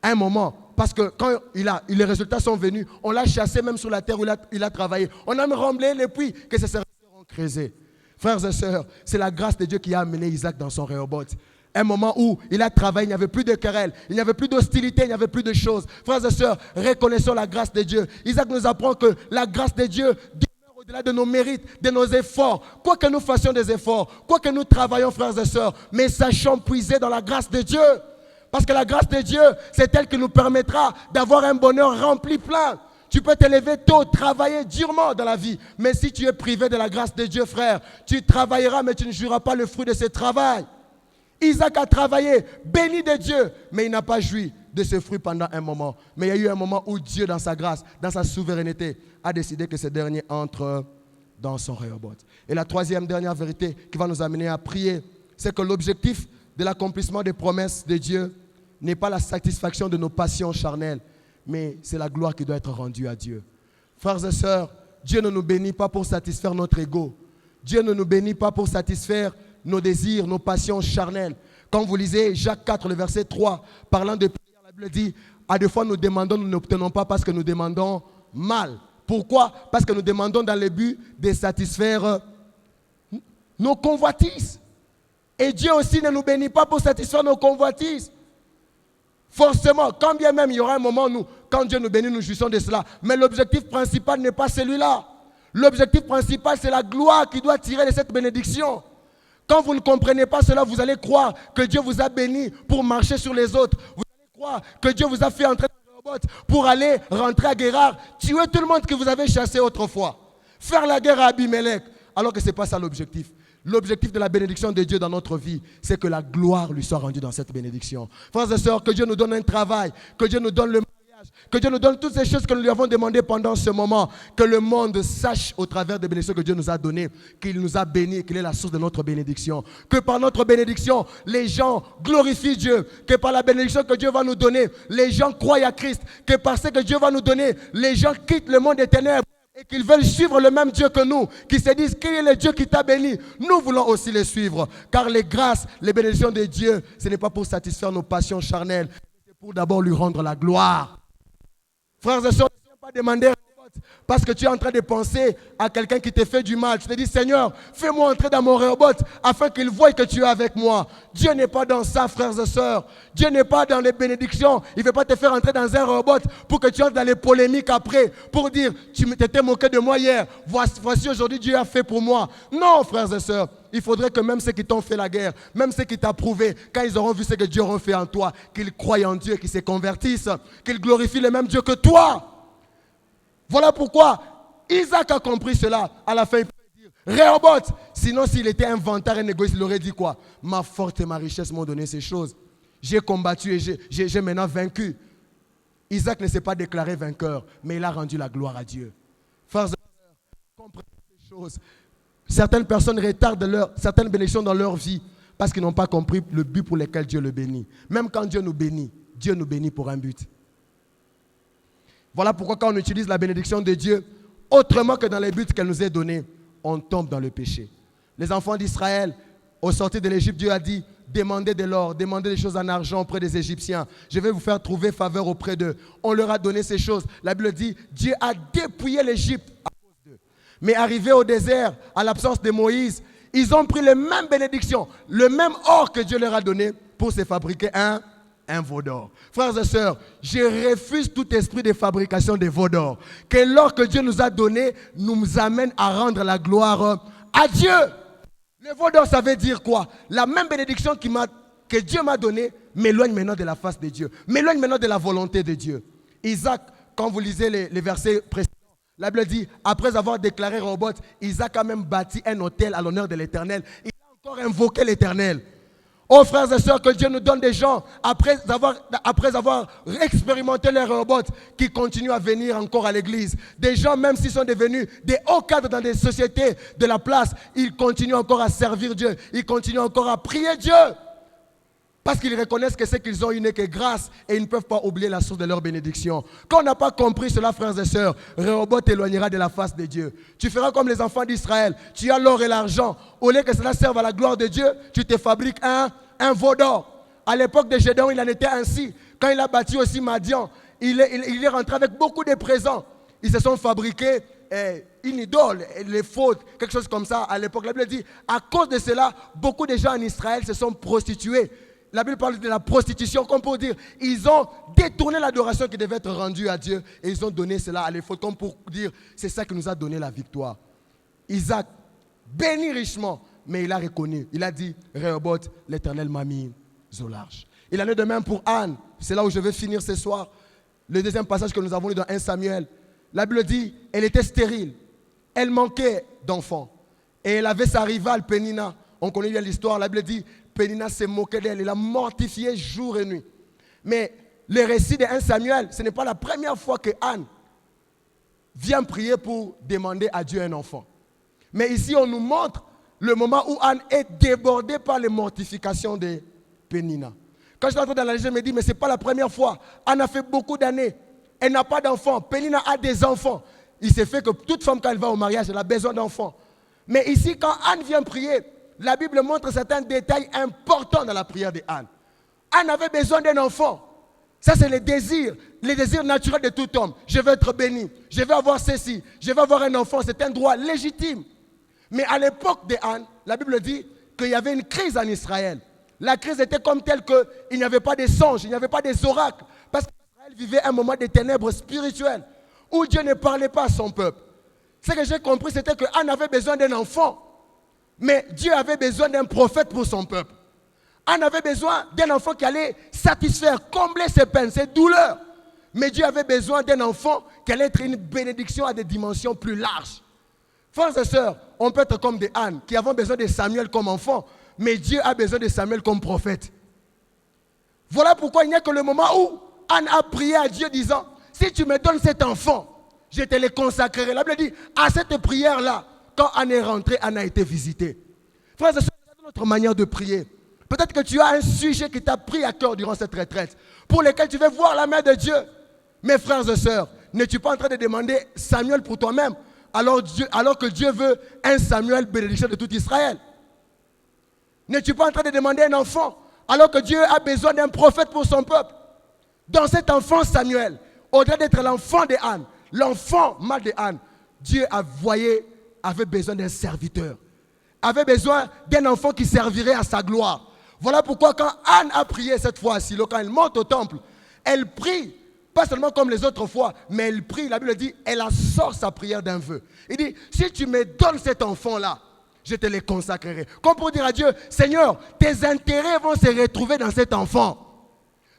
À un moment, parce que quand les résultats sont venus, on l'a chassé même sur la terre où il a travaillé. On a même remblé les puits que ses serviteurs ont creusés. Frères et sœurs, c'est la grâce de Dieu qui a amené Isaac dans son Rehoboth. Un moment où il a travaillé, il n'y avait plus de querelles, il n'y avait plus d'hostilité, il n'y avait plus de choses. Frères et sœurs, reconnaissons la grâce de Dieu. Isaac nous apprend que la grâce de Dieu demeure au-delà de nos mérites, de nos efforts. Quoi que nous fassions des efforts, quoi que nous travaillions, frères et sœurs, mais sachons puiser dans la grâce de Dieu. Parce que la grâce de Dieu, c'est elle qui nous permettra d'avoir un bonheur rempli plein. Tu peux te lever tôt, travailler durement dans la vie. Mais si tu es privé de la grâce de Dieu, frère, tu travailleras, mais tu ne jouiras pas le fruit de ce travail. Isaac a travaillé, béni de Dieu, mais il n'a pas joui de ce fruit pendant un moment. Mais il y a eu un moment où Dieu, dans sa grâce, dans sa souveraineté, a décidé que ce dernier entre dans son Rehoboth. Et la troisième, dernière vérité qui va nous amener à prier, c'est que l'objectif de l'accomplissement des promesses de Dieu n'est pas la satisfaction de nos passions charnelles, mais c'est la gloire qui doit être rendue à Dieu. Frères et sœurs, Dieu ne nous bénit pas pour satisfaire notre ego. Dieu ne nous bénit pas pour satisfaire nos désirs, nos passions charnelles. Quand vous lisez Jacques 4, le verset 3, parlant de prière, la Bible dit, à des fois nous demandons, nous n'obtenons pas parce que nous demandons mal. Pourquoi? Parce que nous demandons dans le but de satisfaire nos convoitises. Et Dieu aussi ne nous bénit pas pour satisfaire nos convoitises. Forcément, quand bien même il y aura un moment où, quand Dieu nous bénit, nous jouissons de cela. Mais l'objectif principal n'est pas celui-là. L'objectif principal, c'est la gloire qui doit tirer de cette bénédiction. Quand vous ne comprenez pas cela, vous allez croire que Dieu vous a béni pour marcher sur les autres. Vous allez croire que Dieu vous a fait entrer dans le Rehoboth pour aller rentrer à Guérard, tuer tout le monde que vous avez chassé autrefois, faire la guerre à Abimelech, alors que ce n'est pas ça l'objectif. L'objectif de la bénédiction de Dieu dans notre vie, c'est que la gloire lui soit rendue dans cette bénédiction. Frères et sœurs, que Dieu nous donne un travail, que Dieu nous donne le mariage, que Dieu nous donne toutes ces choses que nous lui avons demandées pendant ce moment, que le monde sache au travers des bénédictions que Dieu nous a données, qu'il nous a bénis, qu'il est la source de notre bénédiction. Que par notre bénédiction, les gens glorifient Dieu, que par la bénédiction que Dieu va nous donner, les gens croient à Christ, que par ce que Dieu va nous donner, les gens quittent le monde des ténèbres et qu'ils veulent suivre le même Dieu que nous, qui se disent qui est le Dieu qui t'a béni. Nous voulons aussi les suivre, car les grâces, les bénédictions de Dieu, ce n'est pas pour satisfaire nos passions charnelles, c'est pour d'abord lui rendre la gloire. Frères et sœurs, ne viens pas demander parce que tu es en train de penser à quelqu'un qui te fait du mal. Tu te dis, Seigneur, fais-moi entrer dans mon Rehoboth afin qu'il voie que tu es avec moi. Dieu n'est pas dans ça, frères et sœurs. Dieu n'est pas dans les bénédictions. Il ne veut pas te faire entrer dans un Rehoboth pour que tu entres dans les polémiques après, pour dire, tu t'étais moqué de moi hier. Voici aujourd'hui Dieu a fait pour moi. Non, frères et sœurs. Il faudrait que même ceux qui t'ont fait la guerre, même ceux qui t'approuvaient, quand ils auront vu ce que Dieu aura fait en toi, qu'ils croient en Dieu, qu'ils se convertissent, qu'ils glorifient le même Dieu que toi. Voilà pourquoi Isaac a compris cela. À la fin, il peut dire Rehoboth. Sinon, s'il était inventaire et égoïste, il aurait dit quoi? Ma force et ma richesse m'ont donné ces choses. J'ai combattu et j'ai maintenant vaincu. Isaac ne s'est pas déclaré vainqueur, mais il a rendu la gloire à Dieu. Frères et sœurs, comprenez ces choses. Certaines personnes retardent certaines bénédictions dans leur vie parce qu'ils n'ont pas compris le but pour lequel Dieu le bénit. Même quand Dieu nous bénit, Dieu nous bénit pour un but. Voilà pourquoi quand on utilise la bénédiction de Dieu, autrement que dans les buts qu'elle nous est donnée, on tombe dans le péché. Les enfants d'Israël, au sortir de l'Égypte, Dieu a dit, demandez de l'or, demandez des choses en argent auprès des Égyptiens. Je vais vous faire trouver faveur auprès d'eux. On leur a donné ces choses. La Bible dit, Dieu a dépouillé l'Égypte à cause d'eux. Mais arrivé au désert, à l'absence de Moïse, ils ont pris les mêmes bénédictions, le même or que Dieu leur a donné pour se fabriquer un veau d'or. Frères et sœurs, je refuse tout esprit de fabrication de veaux d'or. Que l'or que Dieu nous a donné nous amène à rendre la gloire à Dieu. Le veau d'or, ça veut dire quoi? La même bénédiction que Dieu m'a donnée m'éloigne maintenant de la face de Dieu, m'éloigne maintenant de la volonté de Dieu. Isaac, quand vous lisez les versets précédents, la Bible dit, après avoir déclaré Rehoboth, Isaac a même bâti un autel à l'honneur de l'Éternel. Il a encore invoqué l'Éternel. Oh frères et sœurs, que Dieu nous donne des gens, après avoir expérimenté les Rehoboth, qui continuent à venir encore à l'église. Des gens, même s'ils sont devenus des hauts cadres dans des sociétés de la place, ils continuent encore à servir Dieu. Ils continuent encore à prier Dieu. Parce qu'ils reconnaissent que ce qu'ils ont, il n'est que grâce et ils ne peuvent pas oublier la source de leur bénédiction. Quand on n'a pas compris cela, frères et sœurs, Rehoboth t'éloignera de la face de Dieu. Tu feras comme les enfants d'Israël. Tu as l'or et l'argent. Au lieu que cela serve à la gloire de Dieu, tu te fabriques un veau d'or. À l'époque de Gédéon, il en était ainsi. Quand il a bâti aussi Madian, il est rentré avec beaucoup de présents. Ils se sont fabriqués une idole, les fautes, quelque chose comme ça à l'époque. La Bible dit, à cause de cela, beaucoup de gens en Israël se sont prostitués. La Bible parle de la prostitution, comme pour dire, ils ont détourné l'adoration qui devait être rendue à Dieu et ils ont donné cela à les fautes, comme pour dire, c'est ça qui nous a donné la victoire. Isaac bénit richement, mais il a reconnu, il a dit, Rehoboth, l'Éternel m'a mis au large. Il en est de même pour Anne, c'est là où je vais finir ce soir. Le deuxième passage que nous avons lu dans 1 Samuel, la Bible dit, elle était stérile, elle manquait d'enfants et elle avait sa rivale Pénina. On connaît bien l'histoire, la Bible dit, Pénina s'est moquée d'elle, il l'a mortifiée jour et nuit. Mais le récit de 1 Samuel, ce n'est pas la première fois que Anne vient prier pour demander à Dieu un enfant. Mais ici, on nous montre le moment où Anne est débordée par les mortifications de Pénina. Quand je suis en train d'analyser, je me dis, mais ce n'est pas la première fois. Anne a fait beaucoup d'années. Elle n'a pas d'enfants. Pénina a des enfants. Il s'est fait que toute femme, quand elle va au mariage, elle a besoin d'enfants. Mais ici, quand Anne vient prier, la Bible montre certains détails importants dans la prière de Anne. Anne avait besoin d'un enfant. Ça, c'est les désirs naturels de tout homme. Je veux être béni, je veux avoir ceci, je veux avoir un enfant. C'est un droit légitime. Mais à l'époque de Anne, la Bible dit qu'il y avait une crise en Israël. La crise était comme telle qu'il n'y avait pas de songes, il n'y avait pas des oracles. Parce qu'Israël vivait un moment de ténèbres spirituelles où Dieu ne parlait pas à son peuple. Ce que j'ai compris, c'était que Anne avait besoin d'un enfant. Mais Dieu avait besoin d'un prophète pour son peuple. Anne avait besoin d'un enfant qui allait satisfaire, combler ses peines, ses douleurs. Mais Dieu avait besoin d'un enfant qui allait être une bénédiction à des dimensions plus larges. Frères et sœurs, on peut être comme des Anne qui avons besoin de Samuel comme enfant, mais Dieu a besoin de Samuel comme prophète. Voilà pourquoi il n'y a que le moment où Anne a prié à Dieu disant, si tu me donnes cet enfant, je te le consacrerai. La Bible dit, à cette prière-là, quand Anne est rentrée, Anne a été visitée. Frères et sœurs, c'est notre manière de prier. Peut-être que tu as un sujet qui t'a pris à cœur durant cette retraite, pour lequel tu veux voir la main de Dieu. Mes frères et sœurs, n'es-tu pas en train de demander Samuel pour toi-même, alors que Dieu veut un Samuel bénédiction de tout Israël? N'es-tu pas en train de demander un enfant, alors que Dieu a besoin d'un prophète pour son peuple? Dans cet enfant Samuel, au-delà d'être l'enfant de Anne, l'enfant mâle de Anne, Dieu avait besoin d'un serviteur, avait besoin d'un enfant qui servirait à sa gloire. Voilà pourquoi quand Anne a prié cette fois à Silo, quand elle monte au temple, elle prie, pas seulement comme les autres fois, mais elle prie, la Bible dit, elle sort sa prière d'un vœu. Il dit, si tu me donnes cet enfant-là, je te le consacrerai. Comme pour dire à Dieu, Seigneur, tes intérêts vont se retrouver dans cet enfant.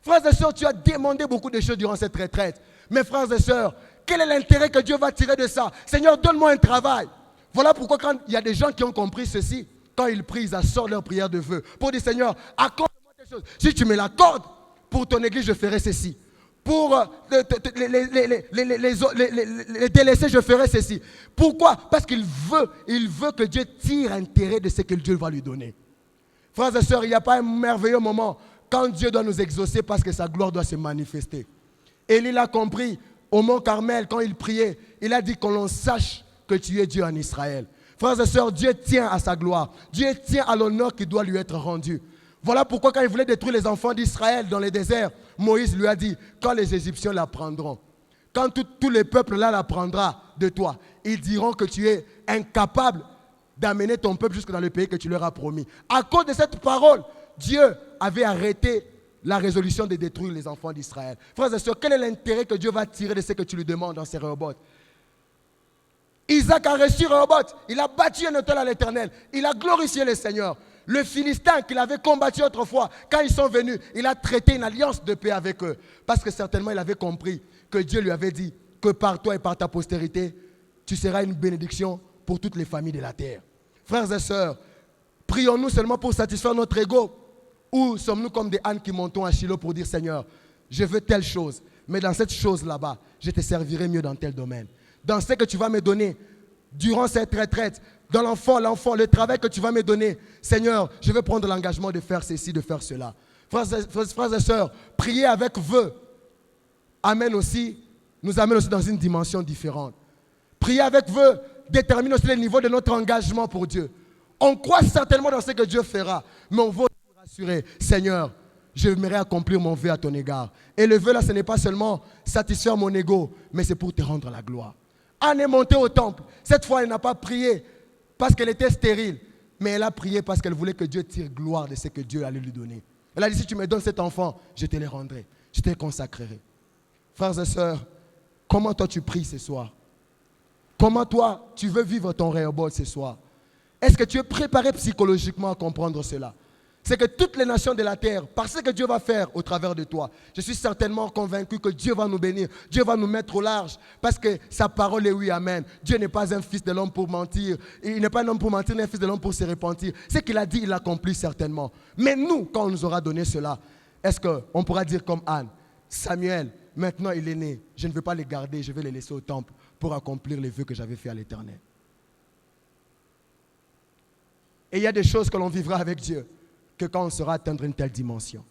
Frères et sœurs, tu as demandé beaucoup de choses durant cette retraite. Mais frères et sœurs, quel est l'intérêt que Dieu va tirer de ça? Seigneur, donne-moi un travail. Voilà pourquoi quand il y a des gens qui ont compris ceci, quand ils prient, ils sortent leur prière de vœu. Pour dire, Seigneur, accorde-moi des choses. Si tu me l'accordes, pour ton église, je ferai ceci. Pour les délaissés, je ferai ceci. Pourquoi? Parce qu'il veut que Dieu tire intérêt de ce que Dieu va lui donner. Frères et sœurs, il n'y a pas un merveilleux moment quand Dieu doit nous exaucer parce que sa gloire doit se manifester. Élie l'a compris au mont Carmel quand il priait. Il a dit qu'on l'on sache que tu es Dieu en Israël. Frères et sœurs, Dieu tient à sa gloire. Dieu tient à l'honneur qui doit lui être rendu. Voilà pourquoi quand il voulait détruire les enfants d'Israël dans les déserts, Moïse lui a dit, quand les Égyptiens la prendront, quand tous les peuples là la prendra de toi, ils diront que tu es incapable d'amener ton peuple jusque dans le pays que tu leur as promis. À cause de cette parole, Dieu avait arrêté la résolution de détruire les enfants d'Israël. Frères et sœurs, quel est l'intérêt que Dieu va tirer de ce que tu lui demandes dans ces Rehoboth? Isaac a reçu Rehoboth, il a bâti un autel à l'Éternel, il a glorifié le Seigneur. Le Philistin qu'il avait combattu autrefois, quand ils sont venus, il a traité une alliance de paix avec eux. Parce que certainement il avait compris que Dieu lui avait dit que par toi et par ta postérité, tu seras une bénédiction pour toutes les familles de la terre. Frères et sœurs, prions-nous seulement pour satisfaire notre ego, ou sommes-nous comme des ânes qui montons à Shiloh pour dire Seigneur, je veux telle chose, mais dans cette chose là-bas, je te servirai mieux dans tel domaine. Dans ce que tu vas me donner durant cette retraite, dans l'enfant, le travail que tu vas me donner, Seigneur, je vais prendre l'engagement de faire ceci, de faire cela. Frères et sœurs, prier avec vœux nous amène aussi dans une dimension différente. Prier avec vœux détermine aussi le niveau de notre engagement pour Dieu. On croit certainement dans ce que Dieu fera, mais on veut aussi rassurer, Seigneur, j'aimerais accomplir mon vœu à ton égard. Et le vœu là, ce n'est pas seulement satisfaire mon ego, mais c'est pour te rendre la gloire. Anne est montée au temple. Cette fois, elle n'a pas prié parce qu'elle était stérile, mais elle a prié parce qu'elle voulait que Dieu tire gloire de ce que Dieu allait lui donner. Elle a dit, si tu me donnes cet enfant, je te le rendrai, je te le consacrerai. Frères et sœurs, comment toi tu pries ce soir? Comment toi tu veux vivre ton Rehoboth ce soir? Est-ce que tu es préparé psychologiquement à comprendre cela? C'est que toutes les nations de la terre, par ce que Dieu va faire au travers de toi, je suis certainement convaincu que Dieu va nous bénir, Dieu va nous mettre au large, parce que sa parole est oui, amen. Dieu n'est pas un fils de l'homme pour mentir, il n'est pas un homme pour mentir, ni un fils de l'homme pour se repentir. Ce qu'il a dit, il l'accomplit certainement. Mais nous, quand on nous aura donné cela, est-ce qu'on pourra dire comme Anne, Samuel, maintenant il est né, je ne veux pas les garder, je vais les laisser au temple pour accomplir les vœux que j'avais faits à l'Éternel. Et il y a des choses que l'on vivra avec Dieu que quand on sera atteindre une telle dimension.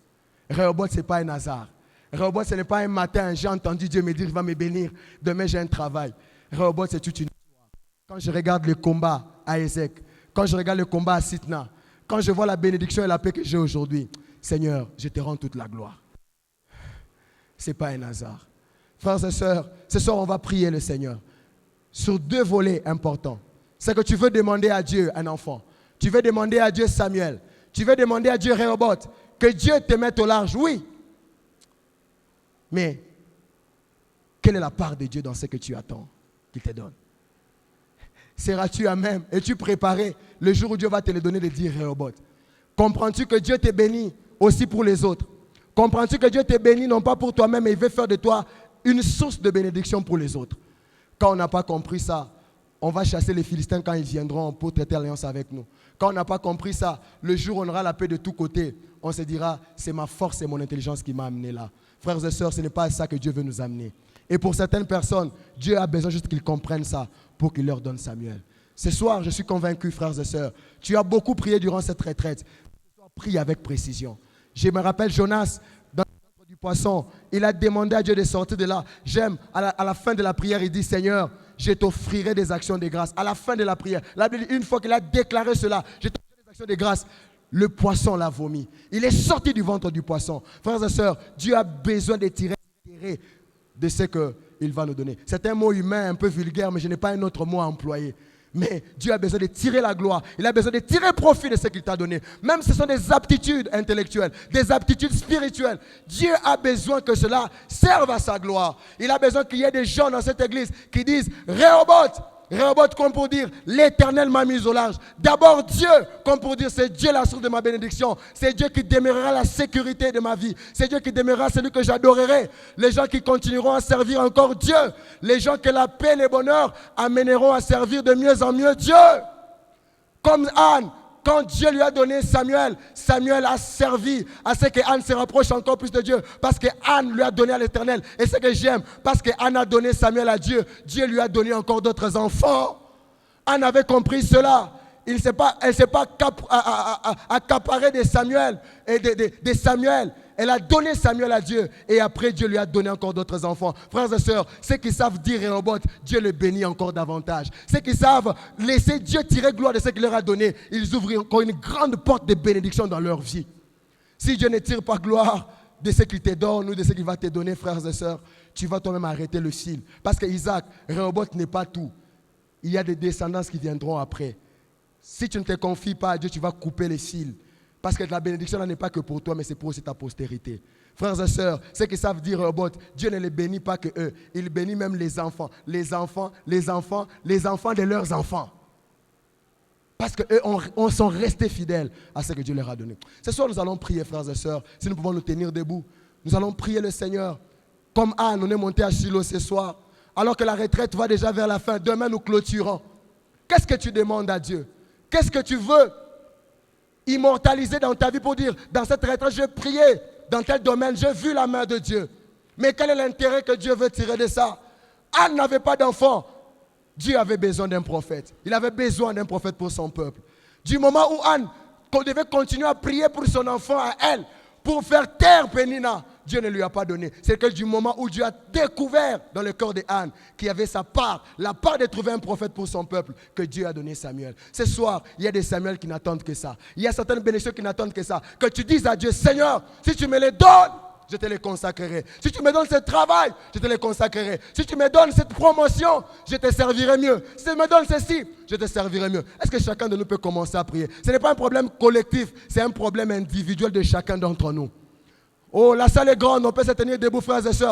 Rehoboth, ce n'est pas un hasard. Rehoboth, ce n'est pas un matin, j'ai entendu Dieu me dire, il va me bénir, demain j'ai un travail. Rehoboth, c'est toute une histoire. Quand je regarde le combat à Ézek, quand je regarde le combat à Sitna, quand je vois la bénédiction et la paix que j'ai aujourd'hui, Seigneur, je te rends toute la gloire. Ce n'est pas un hasard. Frères et sœurs, ce soir, on va prier le Seigneur sur deux volets importants. C'est que tu veux demander à Dieu un enfant. Tu veux demander à Dieu Samuel. Tu veux demander à Dieu Rehoboth, que Dieu te mette au large, oui. Mais, quelle est la part de Dieu dans ce que tu attends qu'il te donne? Seras-tu à même, es-tu préparé le jour où Dieu va te le donner de dire Rehoboth? Comprends-tu que Dieu te bénit aussi pour les autres? Comprends-tu que Dieu te bénit non pas pour toi-même, mais il veut faire de toi une source de bénédiction pour les autres? Quand on n'a pas compris ça, on va chasser les Philistins quand ils viendront pour traiter l'alliance avec nous. Quand on n'a pas compris ça, le jour où on aura la paix de tous côtés, on se dira, c'est ma force et mon intelligence qui m'a amené là. Frères et sœurs, ce n'est pas à ça que Dieu veut nous amener. Et pour certaines personnes, Dieu a besoin juste qu'ils comprennent ça pour qu'il leur donne Samuel. Ce soir, je suis convaincu, frères et sœurs, tu as beaucoup prié durant cette retraite. Ce soir, prie avec précision. Je me rappelle Jonas, dans le ventre du poisson, il a demandé à Dieu de sortir de là. J'aime, à la fin de la prière, il dit, Seigneur, je t'offrirai des actions de grâce. À la fin de la prière, la Bible dit, une fois qu'il a déclaré cela, je t'offrirai des actions de grâce, le poisson l'a vomi. Il est sorti du ventre du poisson. Frères et sœurs, Dieu a besoin de tirer de ce qu'il va nous donner. C'est un mot humain un peu vulgaire, mais je n'ai pas un autre mot à employer. Mais Dieu a besoin de tirer la gloire. Il a besoin de tirer profit de ce qu'il t'a donné. Même si ce sont des aptitudes intellectuelles, des aptitudes spirituelles. Dieu a besoin que cela serve à sa gloire. Il a besoin qu'il y ait des gens dans cette église qui disent Rehoboth. Rehoboth comme pour dire l'Éternel m'a mis au large. D'abord Dieu comme pour dire c'est Dieu la source de ma bénédiction. C'est Dieu qui demeurera la sécurité de ma vie. C'est Dieu qui demeurera celui que j'adorerai. Les gens qui continueront à servir encore Dieu. Les gens que la paix et le bonheur amèneront à servir de mieux en mieux Dieu. Comme Anne, quand Dieu lui a donné Samuel, Samuel a servi à ce que Anne se rapproche encore plus de Dieu. Parce que Anne lui a donné à l'Éternel. Et ce que j'aime, parce que Anne a donné Samuel à Dieu, Dieu lui a donné encore d'autres enfants. Anne avait compris cela. elle ne s'est pas accaparée de Samuel et de Samuel. Elle a donné Samuel à Dieu et après Dieu lui a donné encore d'autres enfants. Frères et sœurs, ceux qui savent dire Rehoboth, Dieu le bénit encore davantage. Ceux qui savent laisser Dieu tirer gloire de ce qu'il leur a donné, ils ouvrent encore une grande porte de bénédiction dans leur vie. Si Dieu ne tire pas gloire de ce qu'il te donne ou de ce qu'il va te donner, frères et sœurs, tu vas toi-même arrêter le fil. Parce que Isaac, Rehoboth n'est pas tout. Il y a des descendants qui viendront après. Si tu ne te confies pas à Dieu, tu vas couper les fils. Parce que la bénédiction là n'est pas que pour toi, mais c'est pour aussi ta postérité. Frères et sœurs, ceux qui savent dire Rehoboth, Dieu ne les bénit pas que eux. Il bénit même les enfants de leurs enfants. Parce qu'eux sont restés fidèles à ce que Dieu leur a donné. Ce soir, nous allons prier, frères et sœurs, si nous pouvons nous tenir debout. Nous allons prier le Seigneur. Comme Anne, on est monté à Shiloh ce soir. Alors que la retraite va déjà vers la fin. Demain, nous clôturons. Qu'est-ce que tu demandes à Dieu? Qu'est-ce que tu veux immortaliser dans ta vie pour dire, dans cette retraite, j'ai prié dans tel domaine, j'ai vu la main de Dieu. Mais quel est l'intérêt que Dieu veut tirer de ça? Anne n'avait pas d'enfant. Dieu avait besoin d'un prophète. Il avait besoin d'un prophète pour son peuple. Du moment où Anne devait continuer à prier pour son enfant à elle, pour faire taire Pénina, Dieu ne lui a pas donné. C'est que du moment où Dieu a découvert dans le cœur de Anne qu'il y avait sa part, la part de trouver un prophète pour son peuple, que Dieu a donné Samuel. Ce soir, il y a des Samuel qui n'attendent que ça. Il y a certaines bénédictions qui n'attendent que ça. Que tu dises à Dieu, Seigneur, si tu me les donnes, je te les consacrerai. Si tu me donnes ce travail, je te les consacrerai. Si tu me donnes cette promotion, je te servirai mieux. Si tu me donnes ceci, je te servirai mieux. Est-ce que chacun de nous peut commencer à prier? Ce n'est pas un problème collectif, c'est un problème individuel de chacun d'entre nous. Oh, la salle est grande, on peut se tenir debout, frères et sœurs.